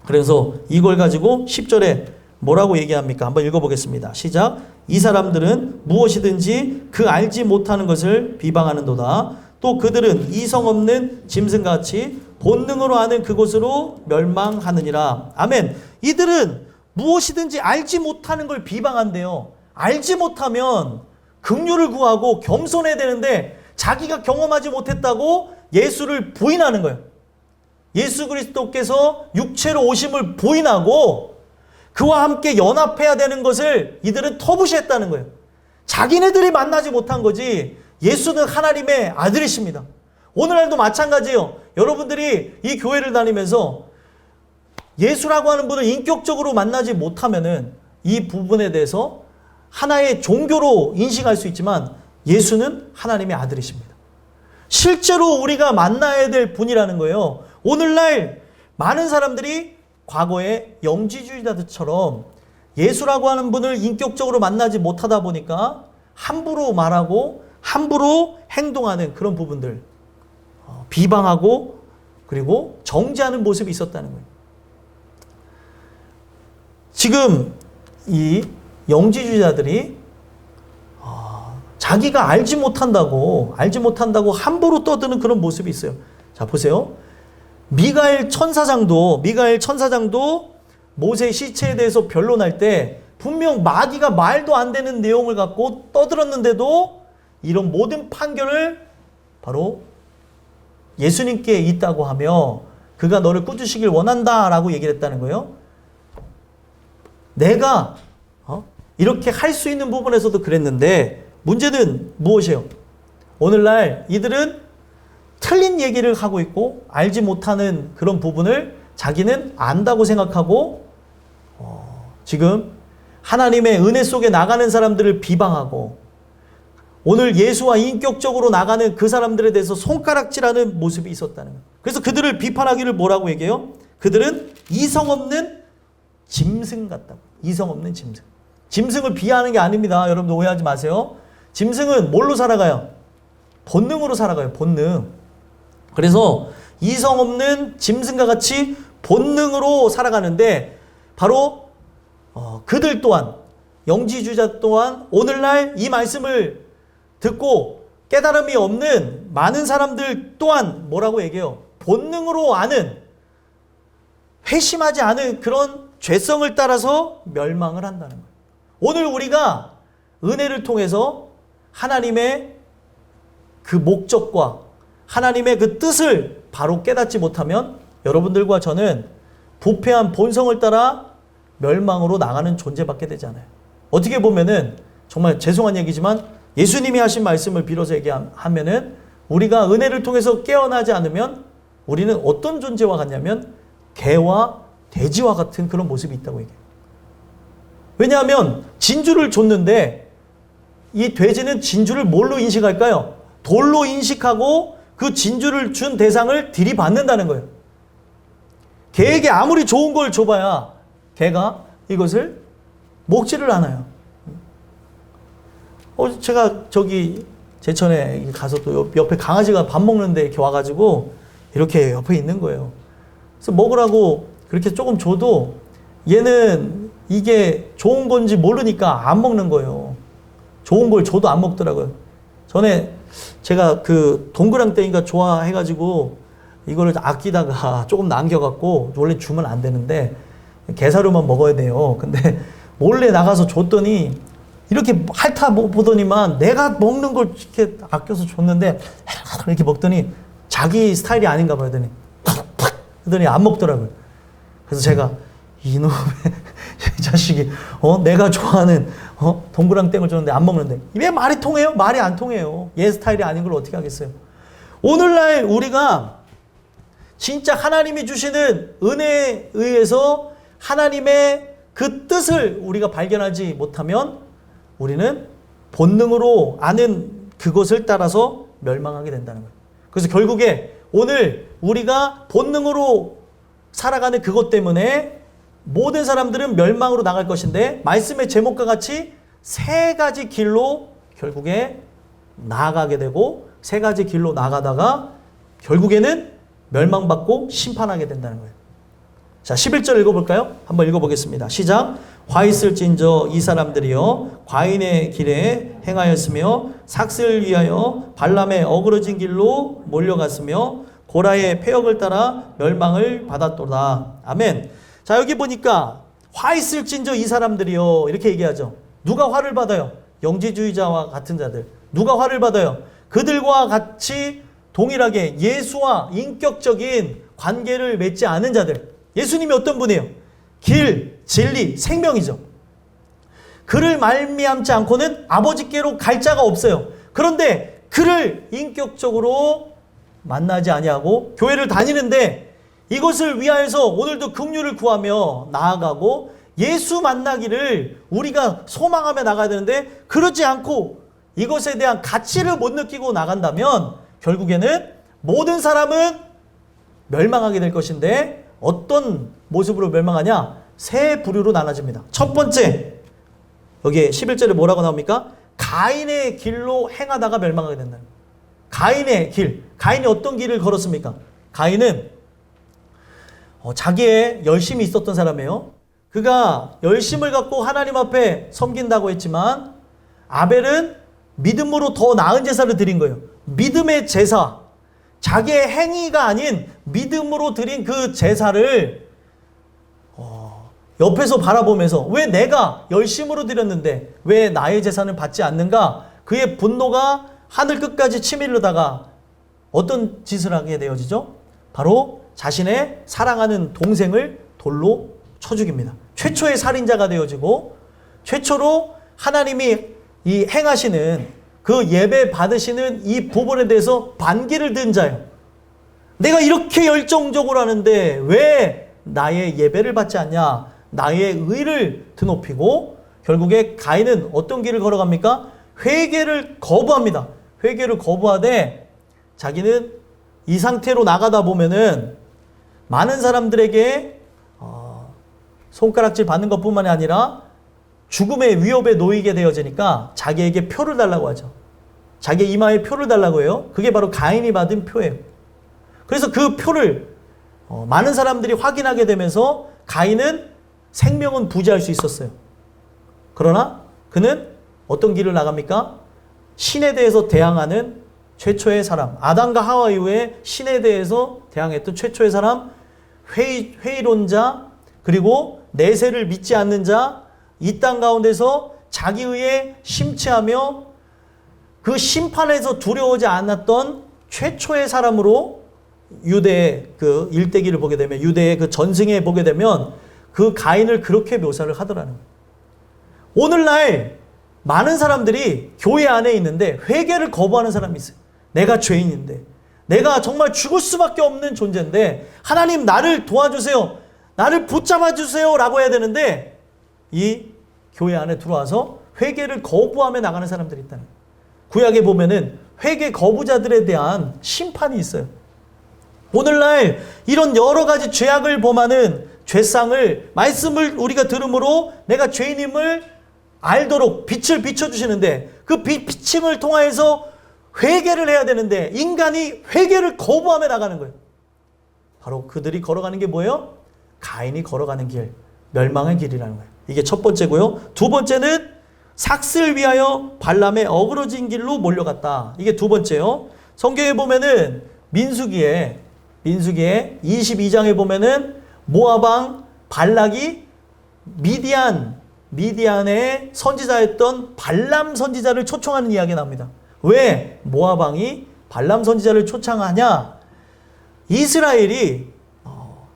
그래서 이걸 가지고 10절에 뭐라고 얘기합니까? 한번 읽어보겠습니다. 시작. 이 사람들은 무엇이든지 그 알지 못하는 것을 비방하는도다. 또 그들은 이성 없는 짐승같이 본능으로 하는 그곳으로 멸망하느니라. 아멘. 이들은 무엇이든지 알지 못하는 걸 비방한대요. 알지 못하면 긍휼을 구하고 겸손해야 되는데 자기가 경험하지 못했다고 예수를 부인하는 거예요. 예수 그리스도께서 육체로 오심을 부인하고 그와 함께 연합해야 되는 것을 이들은 터부시했다는 거예요. 자기네들이 만나지 못한 거지 예수는 하나님의 아들이십니다. 오늘날도 마찬가지예요. 여러분들이 이 교회를 다니면서 예수라고 하는 분을 인격적으로 만나지 못하면은 이 부분에 대해서 하나의 종교로 인식할 수 있지만 예수는 하나님의 아들이십니다. 실제로 우리가 만나야 될 분이라는 거예요. 오늘날 많은 사람들이 과거에 영지주의자들처럼 예수라고 하는 분을 인격적으로 만나지 못하다 보니까 함부로 말하고 함부로 행동하는 그런 부분들, 비방하고 그리고 정죄하는 모습이 있었다는 거예요. 지금 이 영지주의자들이 자기가 알지 못한다고 함부로 떠드는 그런 모습이 있어요. 자, 보세요. 미가엘 천사장도 모세 시체에 대해서 변론할 때 분명 마귀가 말도 안 되는 내용을 갖고 떠들었는데도 이런 모든 판결을 바로 예수님께 있다고 하며 그가 너를 꾸짖으시길 원한다라고 얘기를 했다는 거예요. 내가 이렇게 할 수 있는 부분에서도 그랬는데 문제는 무엇이에요? 오늘날 이들은 틀린 얘기를 하고 있고 알지 못하는 그런 부분을 자기는 안다고 생각하고 지금 하나님의 은혜 속에 나가는 사람들을 비방하고 오늘 예수와 인격적으로 나가는 그 사람들에 대해서 손가락질하는 모습이 있었다는 거예요. 그래서 그들을 비판하기를 뭐라고 얘기해요? 그들은 이성 없는 짐승 같다고. 이성 없는 짐승. 짐승을 비하하는 게 아닙니다. 여러분들 오해하지 마세요. 짐승은 뭘로 살아가요? 본능으로 살아가요. 본능. 그래서 이성 없는 짐승과 같이 본능으로 살아가는데 바로 그들 또한 영지주의자 또한 오늘날 이 말씀을 듣고 깨달음이 없는 많은 사람들 또한 뭐라고 얘기해요? 본능으로 아는, 회심하지 않은 그런 죄성을 따라서 멸망을 한다는 거예요. 오늘 우리가 은혜를 통해서 하나님의 그 목적과 하나님의 그 뜻을 바로 깨닫지 못하면 여러분들과 저는 부패한 본성을 따라 멸망으로 나가는 존재밖에 되지 않아요. 어떻게 보면은 정말 죄송한 얘기지만 예수님이 하신 말씀을 빌어서 얘기하면은 우리가 은혜를 통해서 깨어나지 않으면 우리는 어떤 존재와 같냐면 개와 돼지와 같은 그런 모습이 있다고 얘기해요. 왜냐하면 진주를 줬는데 이 돼지는 진주를 뭘로 인식할까요? 돌로 인식하고 그 진주를 준 대상을 들이받는다는 거예요. 개에게 아무리 좋은 걸 줘봐야 개가 이것을 먹지를 않아요. 제가 저기 제천에 가서 또 옆에 강아지가 밥 먹는데 이렇게 와가지고 이렇게 옆에 있는 거예요. 그래서 먹으라고 그렇게 조금 줘도 얘는 이게 좋은 건지 모르니까 안 먹는 거예요. 좋은 걸 줘도 안 먹더라고요. 전에 제가 그 동그랑땡이가 좋아해가지고 이거를 아끼다가 조금 남겨갖고 원래 주면 안 되는데 게사료만 먹어야 돼요. 근데 몰래 나가서 줬더니 이렇게 핥아 보더니만 내가 먹는 걸 이렇게 아껴서 줬는데 이렇게 먹더니 자기 스타일이 아닌가 봐요. 그러더니 안 먹더라고요. 그래서 제가 이놈의 이 자식이 내가 좋아하는 동그랑땡을 줬는데 안 먹는데 왜 말이 통해요? 말이 안 통해요. 얘 스타일이 아닌 걸 어떻게 하겠어요? 오늘날 우리가 진짜 하나님이 주시는 은혜에 의해서 하나님의 그 뜻을 우리가 발견하지 못하면 우리는 본능으로 아는 그것을 따라서 멸망하게 된다는 거예요. 그래서 결국에 오늘 우리가 본능으로 살아가는 그것 때문에 모든 사람들은 멸망으로 나갈 것인데 말씀의 제목과 같이 세 가지 길로 결국에 나아가게 되고 세 가지 길로 나가다가 결국에는 멸망받고 심판하게 된다는 거예요. 자, 11절 읽어볼까요? 한번 읽어보겠습니다. 시작. 화 있을진저 이 사람들이여 과인의 길에 행하였으며 삭슬 위하여 발람의 어그러진 길로 몰려갔으며 고라의 폐역을 따라 멸망을 받았도다. 아멘. 자, 여기 보니까 화 있을진저 이 사람들이요 이렇게 얘기하죠. 누가 화를 받아요? 영지주의자와 같은 자들. 누가 화를 받아요? 그들과 같이 동일하게 예수와 인격적인 관계를 맺지 않은 자들. 예수님이 어떤 분이에요? 길, 진리, 생명이죠. 그를 말미암지 않고는 아버지께로 갈 자가 없어요. 그런데 그를 인격적으로 만나지 아니하고 교회를 다니는데 이것을 위하여서 오늘도 긍휼을 구하며 나아가고 예수 만나기를 우리가 소망하며 나가야 되는데 그러지 않고 이것에 대한 가치를 못 느끼고 나간다면 결국에는 모든 사람은 멸망하게 될 것인데 어떤 모습으로 멸망하냐? 세 부류로 나눠집니다. 첫 번째, 여기 11절에 뭐라고 나옵니까? 가인의 길로 행하다가 멸망하게 된다. 가인의 길. 가인이 어떤 길을 걸었습니까? 가인은 자기의 열심이 있었던 사람이에요. 그가 열심을 갖고 하나님 앞에 섬긴다고 했지만 아벨은 믿음으로 더 나은 제사를 드린 거예요. 믿음의 제사. 자기의 행위가 아닌 믿음으로 드린 그 제사를 옆에서 바라보면서 왜 내가 열심으로 드렸는데 왜 나의 제사는 받지 않는가? 그의 분노가 하늘 끝까지 치밀르다가 어떤 짓을 하게 되어지죠? 바로 자신의 사랑하는 동생을 돌로 쳐 죽입니다. 최초의 살인자가 되어지고 최초로 하나님이 이 행하시는 그 예배 받으시는 이 부분에 대해서 반기를 든 자예요. 내가 이렇게 열정적으로 하는데 왜 나의 예배를 받지 않냐? 나의 의를 드높이고 결국에 가인은 어떤 길을 걸어갑니까? 회개를 거부합니다. 회개를 거부하되 자기는 이 상태로 나가다 보면은 많은 사람들에게 손가락질 받는 것뿐만이 아니라 죽음의 위협에 놓이게 되어지니까 자기에게 표를 달라고 하죠. 자기 이마에 표를 달라고 해요. 그게 바로 가인이 받은 표예요. 그래서 그 표를 많은 사람들이 확인하게 되면서 가인은 생명은 부지할 수 있었어요. 그러나 그는 어떤 길을 나갑니까? 신에 대해서 대항하는 최초의 사람, 아담과 하와 이후에 신에 대해서 대항했던 최초의 사람, 회의론자, 그리고 내세를 믿지 않는 자, 이 땅 가운데서 자기의에 심취하며 그 심판에서 두려워하지 않았던 최초의 사람으로 유대의 그 일대기를 보게 되면, 유대의 그 전승에 보게 되면 그 가인을 그렇게 묘사를 하더라는 거예요. 오늘날 많은 사람들이 교회 안에 있는데 회개를 거부하는 사람이 있어요. 내가 죄인인데, 내가 정말 죽을 수밖에 없는 존재인데 하나님 나를 도와주세요, 나를 붙잡아 주세요 라고 해야 되는데 이 교회 안에 들어와서 회개를 거부하며 나가는 사람들이 있다는 거예요. 구약에 보면은 회개 거부자들에 대한 심판이 있어요. 오늘날 이런 여러 가지 죄악을 범하는 죄상을, 말씀을 우리가 들음으로 내가 죄인임을 알도록 빛을 비춰주시는데 그 비침을 통하여서 회개를 해야 되는데 인간이 회개를 거부하며 나가는 거예요. 바로 그들이 걸어가는 게 뭐예요? 가인이 걸어가는 길, 멸망의 길이라는 거예요. 이게 첫 번째고요. 두 번째는 삭슬 위하여 발람의 어그러진 길로 몰려갔다. 이게 두 번째요. 성경에 보면은 민수기에 22장에 보면은 모압 왕 발락이 미디안의 선지자였던 발람 선지자를 초청하는 이야기가 납니다. 왜 모압 왕이 발람 선지자를 초청하냐? 이스라엘이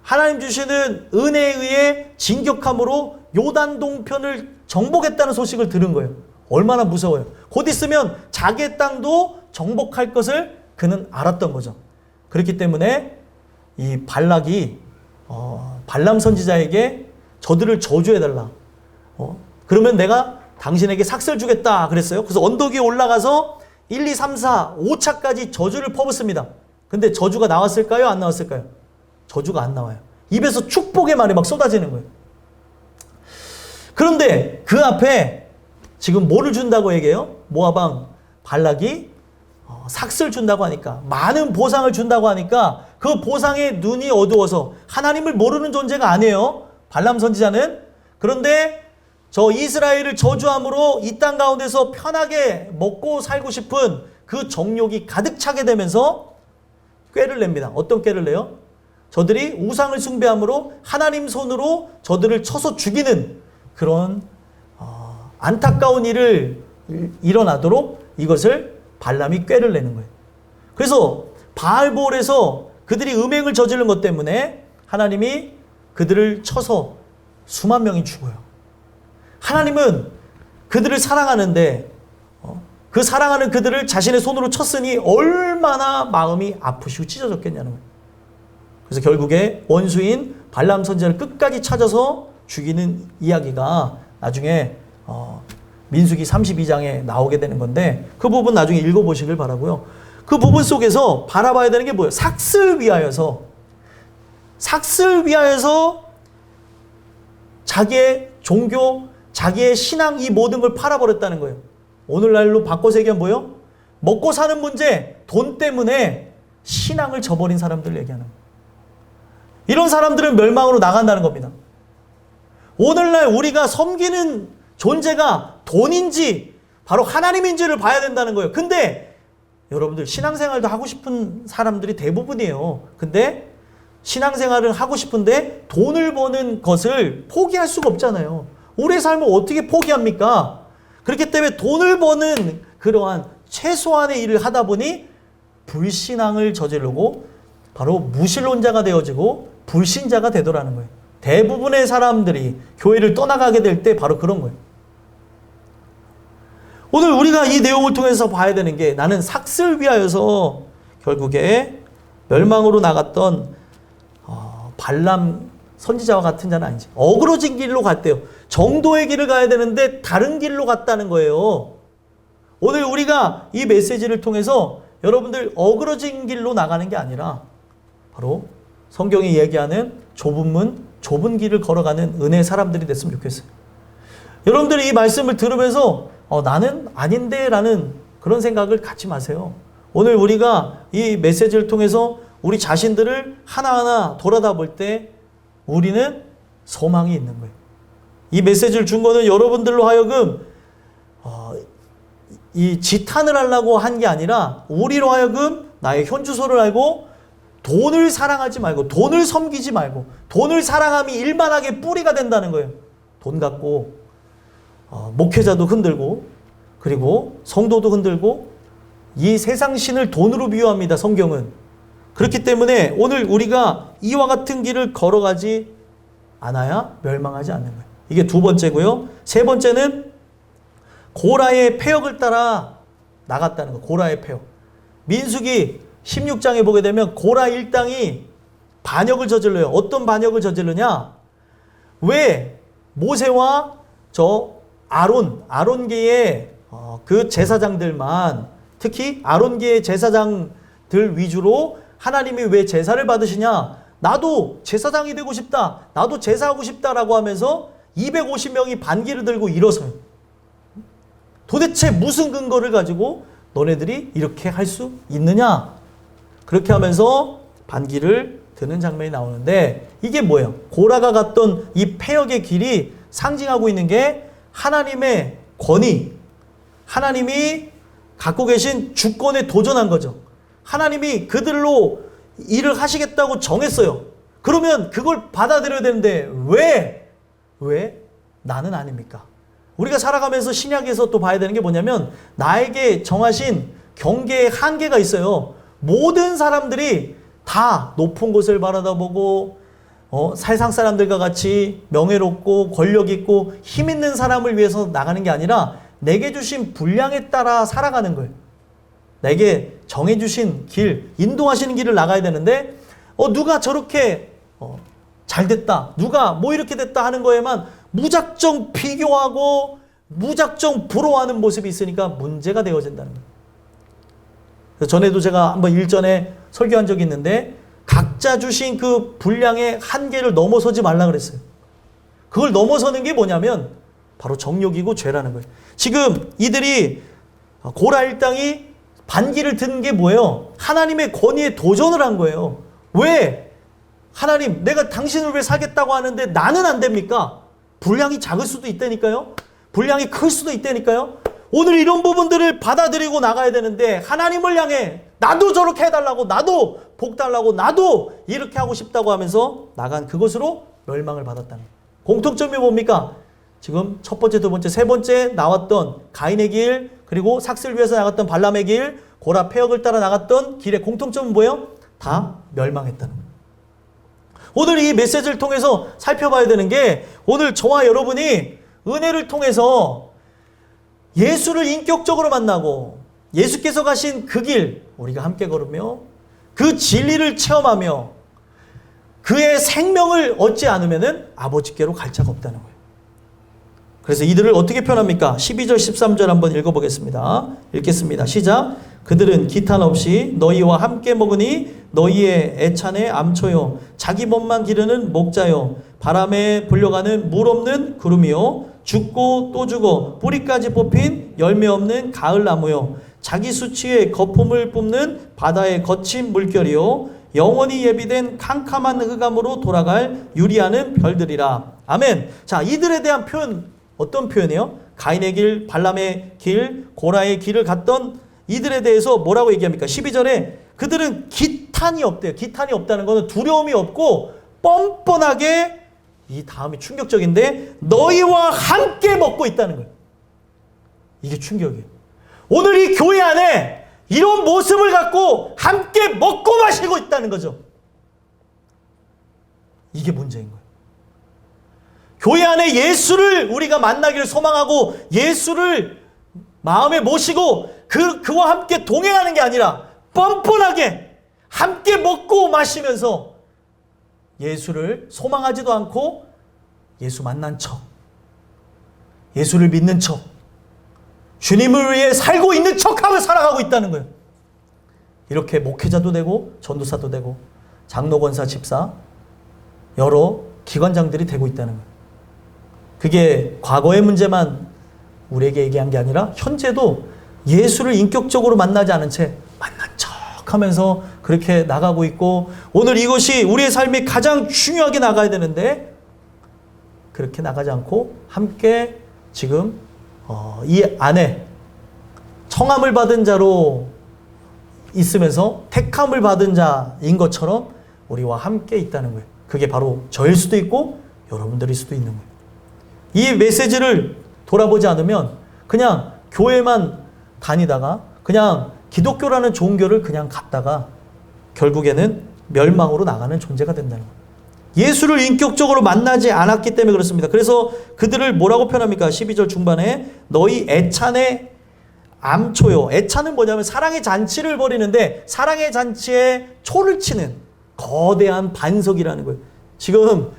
하나님 주시는 은혜에 의해 진격함으로 요단 동편을 정복했다는 소식을 들은 거예요. 얼마나 무서워요. 곧 있으면 자기의 땅도 정복할 것을 그는 알았던 거죠. 그렇기 때문에 이 발락이 발람 선지자에게 저들을 저주해달라. 그러면 내가 당신에게 삭슬 주겠다 그랬어요. 그래서 언덕 위에 올라가서 1, 2, 3, 4, 5차까지 저주를 퍼붓습니다. 근데 저주가 나왔을까요? 안 나왔을까요? 저주가 안 나와요. 입에서 축복의 말이 막 쏟아지는 거예요. 그런데 그 앞에 지금 뭐를 준다고 얘기해요? 모압 왕 발락이 삭슬 준다고 하니까, 많은 보상을 준다고 하니까 그 보상에 눈이 어두워서 하나님을 모르는 존재가 아니에요, 발람 선지자는. 그런데 저 이스라엘을 저주함으로 이 땅 가운데서 편하게 먹고 살고 싶은 그 정욕이 가득 차게 되면서 꾀를 냅니다. 어떤 꾀를 내요? 저들이 우상을 숭배함으로 하나님 손으로 저들을 쳐서 죽이는 그런 안타까운 일을 일어나도록 이것을 발람이 꾀를 내는 거예요. 그래서 바알볼에서 그들이 음행을 저지른 것 때문에 하나님이 그들을 쳐서 수만 명이 죽어요. 하나님은 그들을 사랑하는데 그 사랑하는 그들을 자신의 손으로 쳤으니 얼마나 마음이 아프시고 찢어졌겠냐는 거예요. 그래서 결국에 원수인 발람 선지자를 끝까지 찾아서 죽이는 이야기가 나중에 민수기 32장에 나오게 되는 건데, 그 부분 나중에 읽어보시길 바라고요. 그 부분 속에서 바라봐야 되는 게 뭐예요? 삭슬 위하여서 자기의 종교, 자기의 신앙, 이 모든 걸 팔아버렸다는 거예요. 오늘날로 바꿔서 얘기하면 뭐예요? 먹고 사는 문제, 돈 때문에 신앙을 저버린 사람들을 얘기하는 거예요. 이런 사람들은 멸망으로 나간다는 겁니다. 오늘날 우리가 섬기는 존재가 돈인지 바로 하나님인지를 봐야 된다는 거예요. 근데 여러분들 신앙생활도 하고 싶은 사람들이 대부분이에요. 근데 신앙생활을 하고 싶은데 돈을 버는 것을 포기할 수가 없잖아요. 우리의 삶을 어떻게 포기합니까? 그렇기 때문에 돈을 버는 그러한 최소한의 일을 하다 보니 불신앙을 저지르고 바로 무신론자가 되어지고 불신자가 되더라는 거예요. 대부분의 사람들이 교회를 떠나가게 될 때 바로 그런 거예요. 오늘 우리가 이 내용을 통해서 봐야 되는 게, 나는 삭슬 위하여서 결국에 멸망으로 나갔던 발람 선지자와 같은 자는 아니지. 어그러진 길로 갔대요. 정도의 길을 가야 되는데 다른 길로 갔다는 거예요. 오늘 우리가 이 메시지를 통해서 여러분들 어그러진 길로 나가는 게 아니라 바로 성경이 얘기하는 좁은 문, 좁은 길을 걸어가는 은혜의 사람들이 됐으면 좋겠어요. 여러분들이 이 말씀을 들으면서 나는 아닌데 라는 그런 생각을 갖지 마세요. 오늘 우리가 이 메시지를 통해서 우리 자신들을 하나하나 돌아다 볼 때 우리는 소망이 있는 거예요. 이 메시지를 준 거는 여러분들로 하여금 이 지탄을 하려고 한 게 아니라 우리로 하여금 나의 현주소를 알고 돈을 사랑하지 말고 돈을 섬기지 말고 돈을 사랑함이 일만하게 뿌리가 된다는 거예요. 돈 갖고 목회자도 흔들고 그리고 성도도 흔들고 이 세상 신을 돈으로 비유합니다. 성경은. 그렇기 때문에 오늘 우리가 이와 같은 길을 걸어가지 않아야 멸망하지 않는 거예요. 이게 두 번째고요. 세 번째는 고라의 패역을 따라 나갔다는 거. 고라의 패역. 민수기 16장에 보게 되면 고라 일당이 반역을 저질러요. 어떤 반역을 저지르냐? 왜 모세와 저 아론계의 그 제사장들만, 특히 아론계의 제사장들 위주로 하나님이 왜 제사를 받으시냐? 나도 제사장이 되고 싶다. 나도 제사하고 싶다라고 하면서 250명이 반기를 들고 일어서요. 도대체 무슨 근거를 가지고 너네들이 이렇게 할 수 있느냐? 그렇게 하면서 반기를 드는 장면이 나오는데 이게 뭐예요? 고라가 갔던 이 패역의 길이 상징하고 있는 게 하나님의 권위, 하나님이 갖고 계신 주권에 도전한 거죠. 하나님이 그들로 일을 하시겠다고 정했어요. 그러면 그걸 받아들여야 되는데 왜 나는 아닙니까? 우리가 살아가면서 신약에서 또 봐야 되는 게 뭐냐면 나에게 정하신 경계의 한계가 있어요. 모든 사람들이 다 높은 곳을 바라다보고 세상 사람들과 같이 명예롭고 권력 있고 힘 있는 사람을 위해서 나가는 게 아니라 내게 주신 분량에 따라 살아가는 거예요. 내게 정해주신 길, 인도하시는 길을 나가야 되는데 누가 저렇게 잘 됐다, 누가 뭐 이렇게 됐다 하는 거에만 무작정 비교하고 무작정 부러워하는 모습이 있으니까 문제가 되어진다는 거예요. 그래서 전에도 제가 한번 일전에 설교한 적이 있는데 각자 주신 그 분량의 한계를 넘어서지 말라 그랬어요. 그걸 넘어서는 게 뭐냐면 바로 정욕이고 죄라는 거예요. 지금 이들이 고라 일당이 반기를 든 게 뭐예요? 하나님의 권위에 도전을 한 거예요. 왜? 하나님, 내가 당신을 왜 사겠다고 하는데 나는 안 됩니까? 분량이 작을 수도 있다니까요. 분량이 클 수도 있다니까요. 오늘 이런 부분들을 받아들이고 나가야 되는데 하나님을 향해 나도 저렇게 해달라고, 나도 복 달라고, 나도 이렇게 하고 싶다고 하면서 나간 그것으로 멸망을 받았다는 거예요. 공통점이 뭡니까? 지금 첫 번째, 두 번째, 세 번째 나왔던 가인의 길, 그리고 삭슬 위해서 나갔던 발람의 길, 고라 패역을 따라 나갔던 길의 공통점은 뭐예요? 다 멸망했다는 거예요. 오늘 이 메시지를 통해서 살펴봐야 되는 게 오늘 저와 여러분이 은혜를 통해서 예수를 인격적으로 만나고 예수께서 가신 그 길 우리가 함께 걸으며 그 진리를 체험하며 그의 생명을 얻지 않으면 아버지께로 갈 자가 없다는 거예요. 그래서 이들을 어떻게 표현합니까? 12절 13절 한번 읽어보겠습니다. 읽겠습니다. 시작. 그들은 기탄 없이 너희와 함께 먹으니 너희의 애찬에 암초요 자기 몸만 기르는 목자요 바람에 불려가는 물 없는 구름이요 죽고 또 죽어 뿌리까지 뽑힌 열매 없는 가을나무요 자기 수치에 거품을 뿜는 바다의 거친 물결이요 영원히 예비된 캄캄한 흑암으로 돌아갈 유리하는 별들이라. 아멘. 자, 이들에 대한 표현, 어떤 표현이에요? 가인의 길, 발람의 길, 고라의 길을 갔던 이들에 대해서 뭐라고 얘기합니까? 12절에 그들은 기탄이 없대요. 기탄이 없다는 것은 두려움이 없고 뻔뻔하게, 이 다음이 충격적인데, 너희와 함께 먹고 있다는 거예요. 이게 충격이에요. 오늘 이 교회 안에 이런 모습을 갖고 함께 먹고 마시고 있다는 거죠. 이게 문제인 거예요. 교회 안에 예수를 우리가 만나기를 소망하고 예수를 마음에 모시고 그와 함께 동행하는 게 아니라 뻔뻔하게 함께 먹고 마시면서 예수를 소망하지도 않고 예수 만난 척, 예수를 믿는 척, 주님을 위해 살고 있는 척하며 살아가고 있다는 거예요. 이렇게 목회자도 되고 전도사도 되고 장로, 권사, 집사 여러 기관장들이 되고 있다는 거예요. 그게 과거의 문제만 우리에게 얘기한 게 아니라 현재도 예수를 인격적으로 만나지 않은 채 만난 척하면서 그렇게 나가고 있고, 오늘 이것이 우리의 삶이 가장 중요하게 나가야 되는데 그렇게 나가지 않고 함께 지금 이 안에 성함을 받은 자로 있으면서 택함을 받은 자인 것처럼 우리와 함께 있다는 거예요. 그게 바로 저일 수도 있고 여러분들일 수도 있는 거예요. 이 메시지를 돌아보지 않으면 그냥 교회만 다니다가 그냥 기독교라는 종교를 그냥 갖다가 결국에는 멸망으로 나가는 존재가 된다는 거예요. 예수를 인격적으로 만나지 않았기 때문에 그렇습니다. 그래서 그들을 뭐라고 표현합니까? 12절 중반에 너희 애찬의 암초요. 애찬은 뭐냐면 사랑의 잔치를 벌이는데 사랑의 잔치에 초를 치는 거대한 반석이라는 거예요. 지금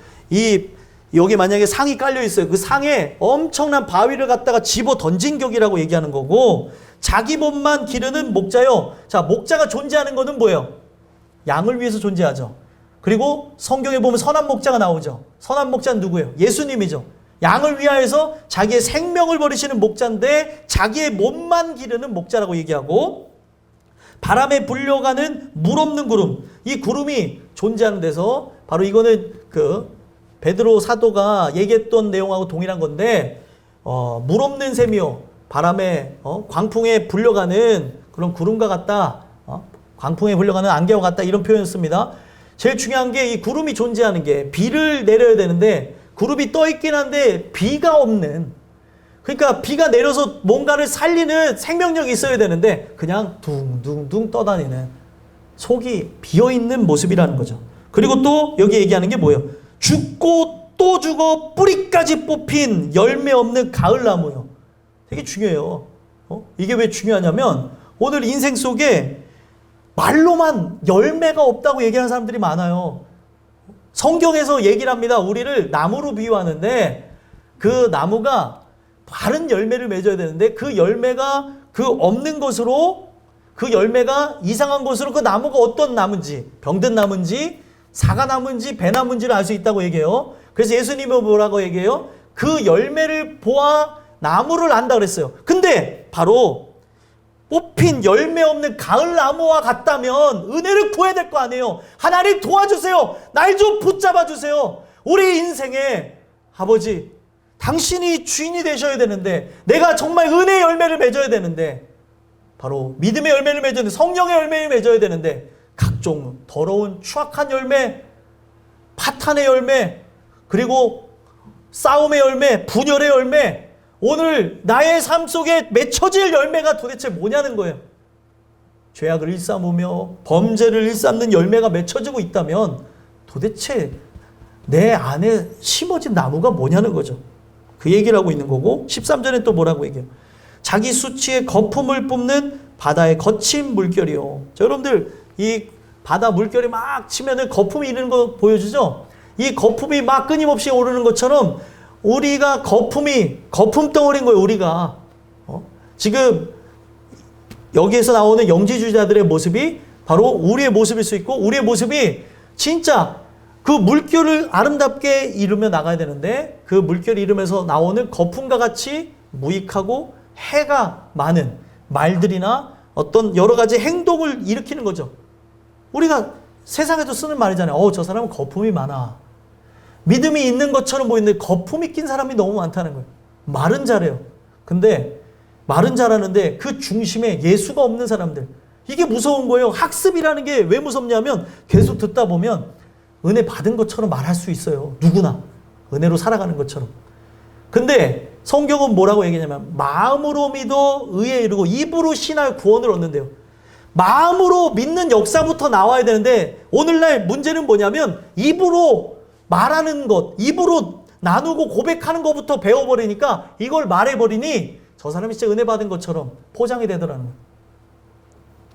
여기 만약에 상이 깔려 있어요. 그 상에 엄청난 바위를 갖다가 집어 던진 격이라고 얘기하는 거고, 자기 몸만 기르는 목자요. 자, 목자가 존재하는 거는 뭐예요? 양을 위해서 존재하죠. 그리고 성경에 보면 선한 목자가 나오죠. 선한 목자는 누구예요? 예수님이죠. 양을 위하여서 자기의 생명을 버리시는 목자인데 자기의 몸만 기르는 목자라고 얘기하고, 바람에 불려가는 물 없는 구름, 이 구름이 존재하는 데서 바로 이거는 그 베드로 사도가 얘기했던 내용하고 동일한 건데, 물 없는 셈이요 바람에 광풍에 불려가는 그런 구름과 같다, 광풍에 불려가는 안개와 같다, 이런 표현을 씁니다. 제일 중요한 게 이 구름이 존재하는 게 비를 내려야 되는데 구름이 떠 있긴 한데 비가 없는, 그러니까 비가 내려서 뭔가를 살리는 생명력이 있어야 되는데 그냥 둥둥둥 떠다니는, 속이 비어있는 모습이라는 거죠. 그리고 또 여기 얘기하는 게 뭐예요? 죽고 또 죽어 뿌리까지 뽑힌 열매 없는 가을나무요. 되게 중요해요. 이게 왜 중요하냐면 오늘 인생 속에 말로만 열매가 없다고 얘기하는 사람들이 많아요. 성경에서 얘기를 합니다. 우리를 나무로 비유하는데 그 나무가 바른 열매를 맺어야 되는데 그 열매가 그 없는 것으로, 그 열매가 이상한 것으로 그 나무가 어떤 나무인지, 병든 나무인지 사과 나무인지 배 나무인지를 알 수 있다고 얘기해요. 그래서 예수님은 뭐라고 얘기해요? 그 열매를 보아 나무를 안다 그랬어요. 근데 바로 뽑힌 열매 없는 가을 나무와 같다면 은혜를 구해야 될 거 아니에요. 하나님 도와주세요. 날 좀 붙잡아 주세요. 우리 인생에 아버지, 당신이 주인이 되셔야 되는데, 내가 정말 은혜의 열매를 맺어야 되는데, 바로 믿음의 열매를 맺어야 되는데, 성령의 열매를 맺어야 되는데 각종 더러운 추악한 열매, 파탄의 열매, 그리고 싸움의 열매, 분열의 열매, 오늘 나의 삶 속에 맺혀질 열매가 도대체 뭐냐는 거예요. 죄악을 일삼으며 범죄를 일삼는 열매가 맺혀지고 있다면 도대체 내 안에 심어진 나무가 뭐냐는 거죠. 그 얘기를 하고 있는 거고, 13절에 또 뭐라고 얘기해요? 자기 수치의 거품을 뿜는 바다의 거친 물결이요. 자, 여러분들 이 바다 물결이 막 치면은 거품이 이르는 거 보여주죠? 이 거품이 막 끊임없이 오르는 것처럼 우리가 거품 덩어리인 거예요. 우리가 지금 여기에서 나오는 영지주의자들의 모습이 바로 우리의 모습일 수 있고, 우리의 모습이 진짜 그 물결을 아름답게 이루며 나가야 되는데 그 물결이 이루면서 나오는 거품과 같이 무익하고 해가 많은 말들이나 어떤 여러 가지 행동을 일으키는 거죠. 우리가 세상에도 쓰는 말이잖아요. 저 사람은 거품이 많아. 믿음이 있는 것처럼 보이는데 거품이 낀 사람이 너무 많다는 거예요. 말은 잘해요. 근데 말은 잘하는데 그 중심에 예수가 없는 사람들, 이게 무서운 거예요. 학습이라는 게 왜 무섭냐면 계속 듣다 보면 은혜 받은 것처럼 말할 수 있어요. 누구나 은혜로 살아가는 것처럼. 근데 성경은 뭐라고 얘기하냐면 마음으로 믿어 의에 이르고 입으로 신하여 구원을 얻는데요. 마음으로 믿는 역사부터 나와야 되는데 오늘날 문제는 뭐냐면 입으로 말하는 것, 입으로 나누고 고백하는 것부터 배워버리니까 이걸 말해버리니 저 사람이 진짜 은혜 받은 것처럼 포장이 되더라는 거예요.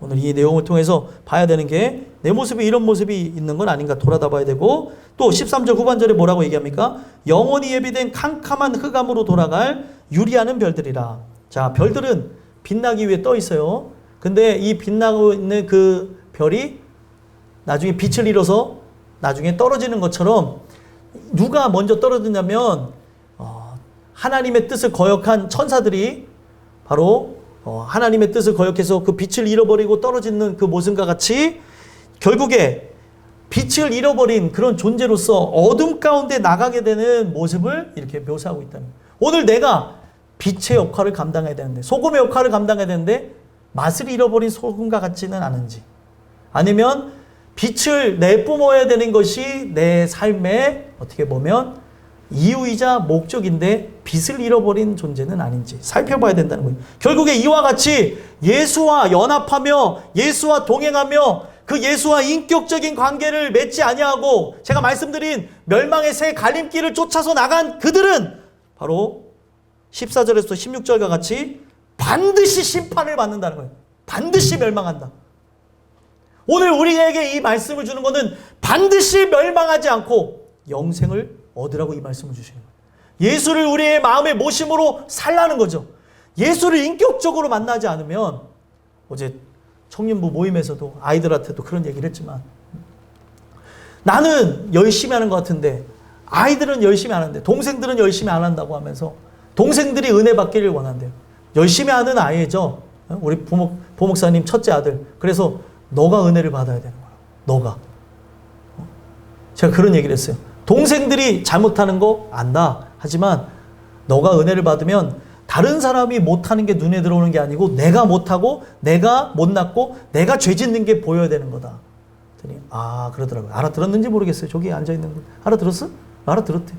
오늘 이 내용을 통해서 봐야 되는 게 내 모습이 이런 모습이 있는 건 아닌가 돌아다 봐야 되고, 또 13절 후반절에 뭐라고 얘기합니까? 영원히 예비된 캄캄한 흑암으로 돌아갈 유리하는 별들이라. 자, 별들은 빛나기 위해 떠 있어요. 근데 이 빛나고 있는 그 별이 나중에 빛을 잃어서 나중에 떨어지는 것처럼 누가 먼저 떨어지냐면 하나님의 뜻을 거역한 천사들이 바로 하나님의 뜻을 거역해서 그 빛을 잃어버리고 떨어지는 그 모습과 같이 결국에 빛을 잃어버린 그런 존재로서 어둠 가운데 나가게 되는 모습을 이렇게 묘사하고 있다는 거예요. 오늘 내가 빛의 역할을 감당해야 되는데, 소금의 역할을 감당해야 되는데 맛을 잃어버린 소금과 같지는 않은지, 아니면 빛을 내뿜어야 되는 것이 내 삶의 어떻게 보면 이유이자 목적인데 빛을 잃어버린 존재는 아닌지 살펴봐야 된다는 거예요. 결국에 이와 같이 예수와 연합하며 예수와 동행하며 그 예수와 인격적인 관계를 맺지 아니하고 제가 말씀드린 멸망의 새 갈림길을 쫓아서 나간 그들은 바로 14절에서 16절과 같이 반드시 심판을 받는다는 거예요. 반드시 멸망한다. 오늘 우리에게 이 말씀을 주는 것은 반드시 멸망하지 않고 영생을 얻으라고 이 말씀을 주시는 거예요. 예수를 우리의 마음의 모심으로 살라는 거죠. 예수를 인격적으로 만나지 않으면, 어제 청년부 모임에서도 아이들한테도 그런 얘기를 했지만, 나는 열심히 하는 것 같은데 아이들은 열심히 안 하는데, 동생들은 열심히 안 한다고 하면서 동생들이 은혜 받기를 원한대요. 열심히 하는 아이죠. 우리 부목사님 첫째 아들. 그래서 너가 은혜를 받아야 되는 거야. 너가. 제가 그런 얘기를 했어요. 동생들이 잘못하는 거 안다. 하지만 너가 은혜를 받으면 다른 사람이 못하는 게 눈에 들어오는 게 아니고 내가 못하고 내가 못났고 내가 죄 짓는 게 보여야 되는 거다. 그랬더니 아 그러더라고요. 알아들었는지 모르겠어요. 저기 앉아있는 분. 알아들었어? 알아들었대.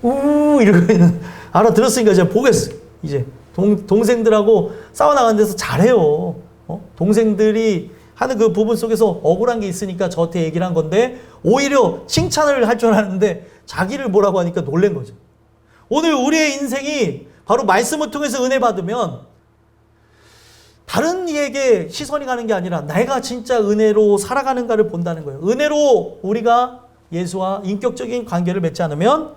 우 이러고 있는. 알아들었으니까 제가 보겠어요. 이제 동생들하고 싸워나가는 데서 잘해요. 동생들이 하는 그 부분 속에서 억울한 게 있으니까 저한테 얘기를 한 건데 오히려 칭찬을 할 줄 알았는데 자기를 뭐라고 하니까 놀란 거죠. 오늘 우리의 인생이 바로 말씀을 통해서 은혜 받으면 다른 이에게 시선이 가는 게 아니라 내가 진짜 은혜로 살아가는가를 본다는 거예요. 은혜로 우리가 예수와 인격적인 관계를 맺지 않으면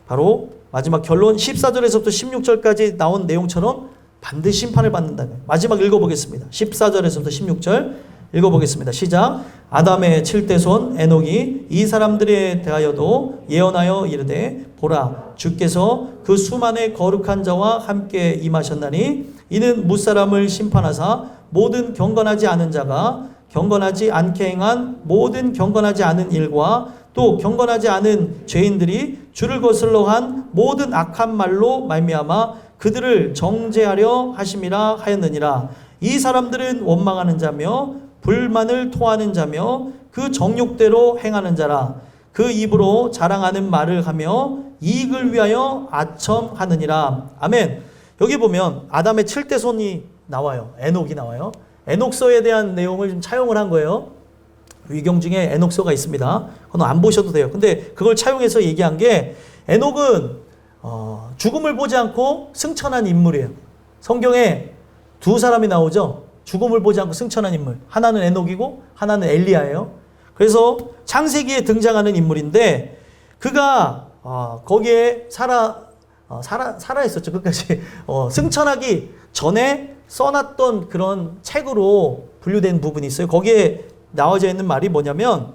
바로 마지막 결론 14절에서부터 16절까지 나온 내용처럼 반드시 심판을 받는다는 거예요. 마지막 읽어보겠습니다. 14절에서부터 16절 읽어보겠습니다. 시작. 아담의 7대손 에녹이 이 사람들에 대하여도 예언하여 이르되 보라 주께서 그 수만의 거룩한 자와 함께 임하셨나니 이는 무사람을 심판하사 모든 경건하지 않은 자가 경건하지 않게 행한 모든 경건하지 않은 일과 또 경건하지 않은 죄인들이 주를 거슬러 한 모든 악한 말로 말미암아 그들을 정죄하려 하심이라 하였느니라. 이 사람들은 원망하는 자며 불만을 토하는 자며 그 정욕대로 행하는 자라. 그 입으로 자랑하는 말을 하며 이익을 위하여 아첨하느니라. 아멘. 여기 보면 아담의 7대손이 나와요. 에녹이 나와요. 에녹서에 대한 내용을 좀 차용을 한 거예요. 위경 중에 에녹서가 있습니다. 그건 안 보셔도 돼요. 근데 그걸 차용해서 얘기한 게 에녹은 죽음을 보지 않고 승천한 인물이에요. 성경에 두 사람이 나오죠. 죽음을 보지 않고 승천한 인물. 하나는 에녹이고 하나는 엘리야예요. 그래서 창세기에 등장하는 인물인데 그가 거기에 살아 있었죠. 끝까지. 승천하기 전에 써놨던 그런 책으로 분류된 부분이 있어요. 거기에 나와져 있는 말이 뭐냐면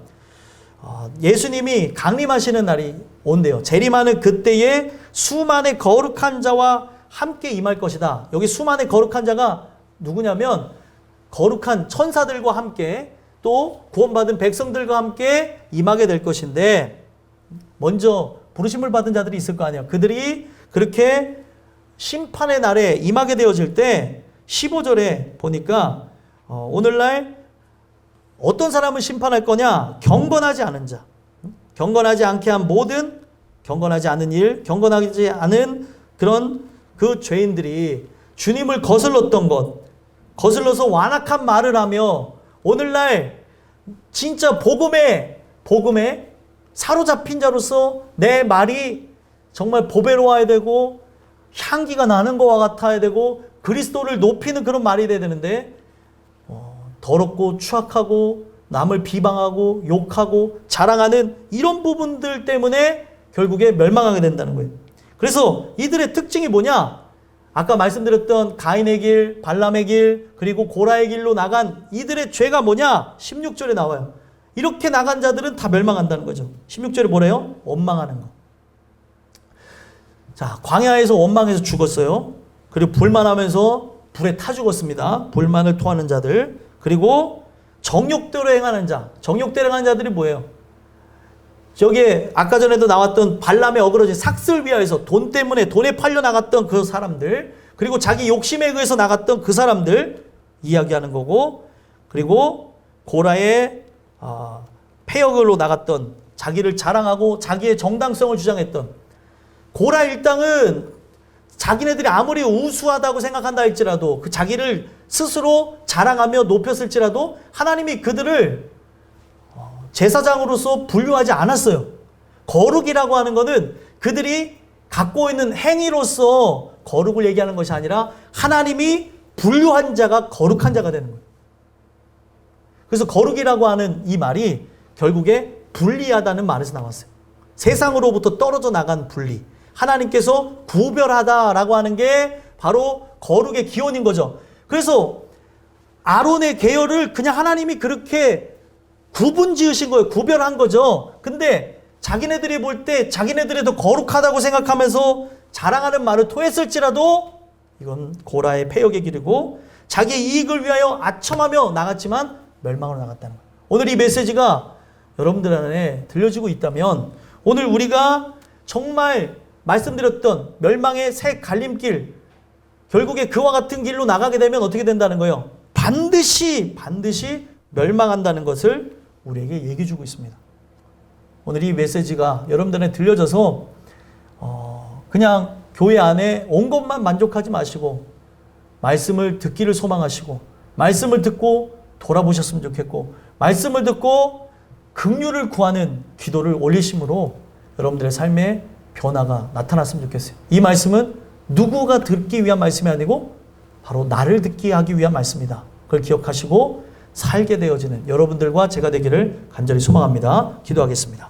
예수님이 강림하시는 날이 온대요. 재림하는 그때에 수만의 거룩한 자와 함께 임할 것이다. 여기 수만의 거룩한 자가 누구냐면 거룩한 천사들과 함께 또 구원받은 백성들과 함께 임하게 될 것인데 먼저 부르심을 받은 자들이 있을 거 아니에요. 그들이 그렇게 심판의 날에 임하게 되어질 때 15절에 보니까 오늘날 어떤 사람을 심판할 거냐? 경건하지 않은 자. 경건하지 않게 한 모든 경건하지 않은 일, 경건하지 않은 그런 그 죄인들이 주님을 거슬렀던 것, 거슬러서 완악한 말을 하며 오늘날 진짜 복음에 사로잡힌 자로서 내 말이 정말 보배로워야 되고 향기가 나는 것과 같아야 되고 그리스도를 높이는 그런 말이 돼야 되는데 더럽고 추악하고 남을 비방하고 욕하고 자랑하는 이런 부분들 때문에 결국에 멸망하게 된다는 거예요. 그래서 이들의 특징이 뭐냐? 아까 말씀드렸던 가인의 길, 발람의 길, 그리고 고라의 길로 나간 이들의 죄가 뭐냐? 16절에 나와요. 이렇게 나간 자들은 다 멸망한다는 거죠. 16절에 뭐래요? 원망하는 거. 자, 광야에서 원망해서 죽었어요. 그리고 불만하면서 불에 타 죽었습니다. 불만을 토하는 자들. 그리고 정욕대로 행하는 자. 정욕대로 행하는 자들이 뭐예요? 저기에 아까 전에도 나왔던 발람의 어그러진 삭슬 위하여서 돈 때문에 돈에 팔려 나갔던 그 사람들, 그리고 자기 욕심에 의해서 나갔던 그 사람들 이야기하는 거고, 그리고 고라의 폐역으로 나갔던, 자기를 자랑하고 자기의 정당성을 주장했던 고라 일당은 자기네들이 아무리 우수하다고 생각한다 할지라도, 그 자기를 스스로 자랑하며 높였을지라도 하나님이 그들을 제사장으로서 분류하지 않았어요. 거룩이라고 하는 것은 그들이 갖고 있는 행위로서 거룩을 얘기하는 것이 아니라 하나님이 분류한 자가 거룩한 자가 되는 거예요. 그래서 거룩이라고 하는 이 말이 결국에 분리하다는 말에서 나왔어요. 세상으로부터 떨어져 나간 분리. 하나님께서 구별하다라고 하는 게 바로 거룩의 기원인 거죠. 그래서 아론의 계열을 그냥 하나님이 그렇게 구분 지으신 거예요. 구별한 거죠. 근데 자기네들이 볼 때 자기네들이 더 거룩하다고 생각하면서 자랑하는 말을 토했을지라도 이건 고라의 폐역의 길이고, 자기의 이익을 위하여 아첨하며 나갔지만 멸망으로 나갔다는 거예요. 오늘 이 메시지가 여러분들 안에 들려지고 있다면, 오늘 우리가 정말 말씀드렸던 멸망의 새 갈림길, 결국에 그와 같은 길로 나가게 되면 어떻게 된다는 거예요? 반드시 멸망한다는 것을 우리에게 얘기해 주고 있습니다. 오늘 이 메시지가 여러분들한테 들려져서 그냥 교회 안에 온 것만 만족하지 마시고 말씀을 듣기를 소망하시고, 말씀을 듣고 돌아보셨으면 좋겠고, 말씀을 듣고 긍휼을 구하는 기도를 올리심으로 여러분들의 삶에 변화가 나타났으면 좋겠어요. 이 말씀은 누구가 듣기 위한 말씀이 아니고 바로 나를 듣게 하기 위한 말씀이다. 그걸 기억하시고 살게 되어지는 여러분들과 제가 되기를 간절히 소망합니다. 기도하겠습니다.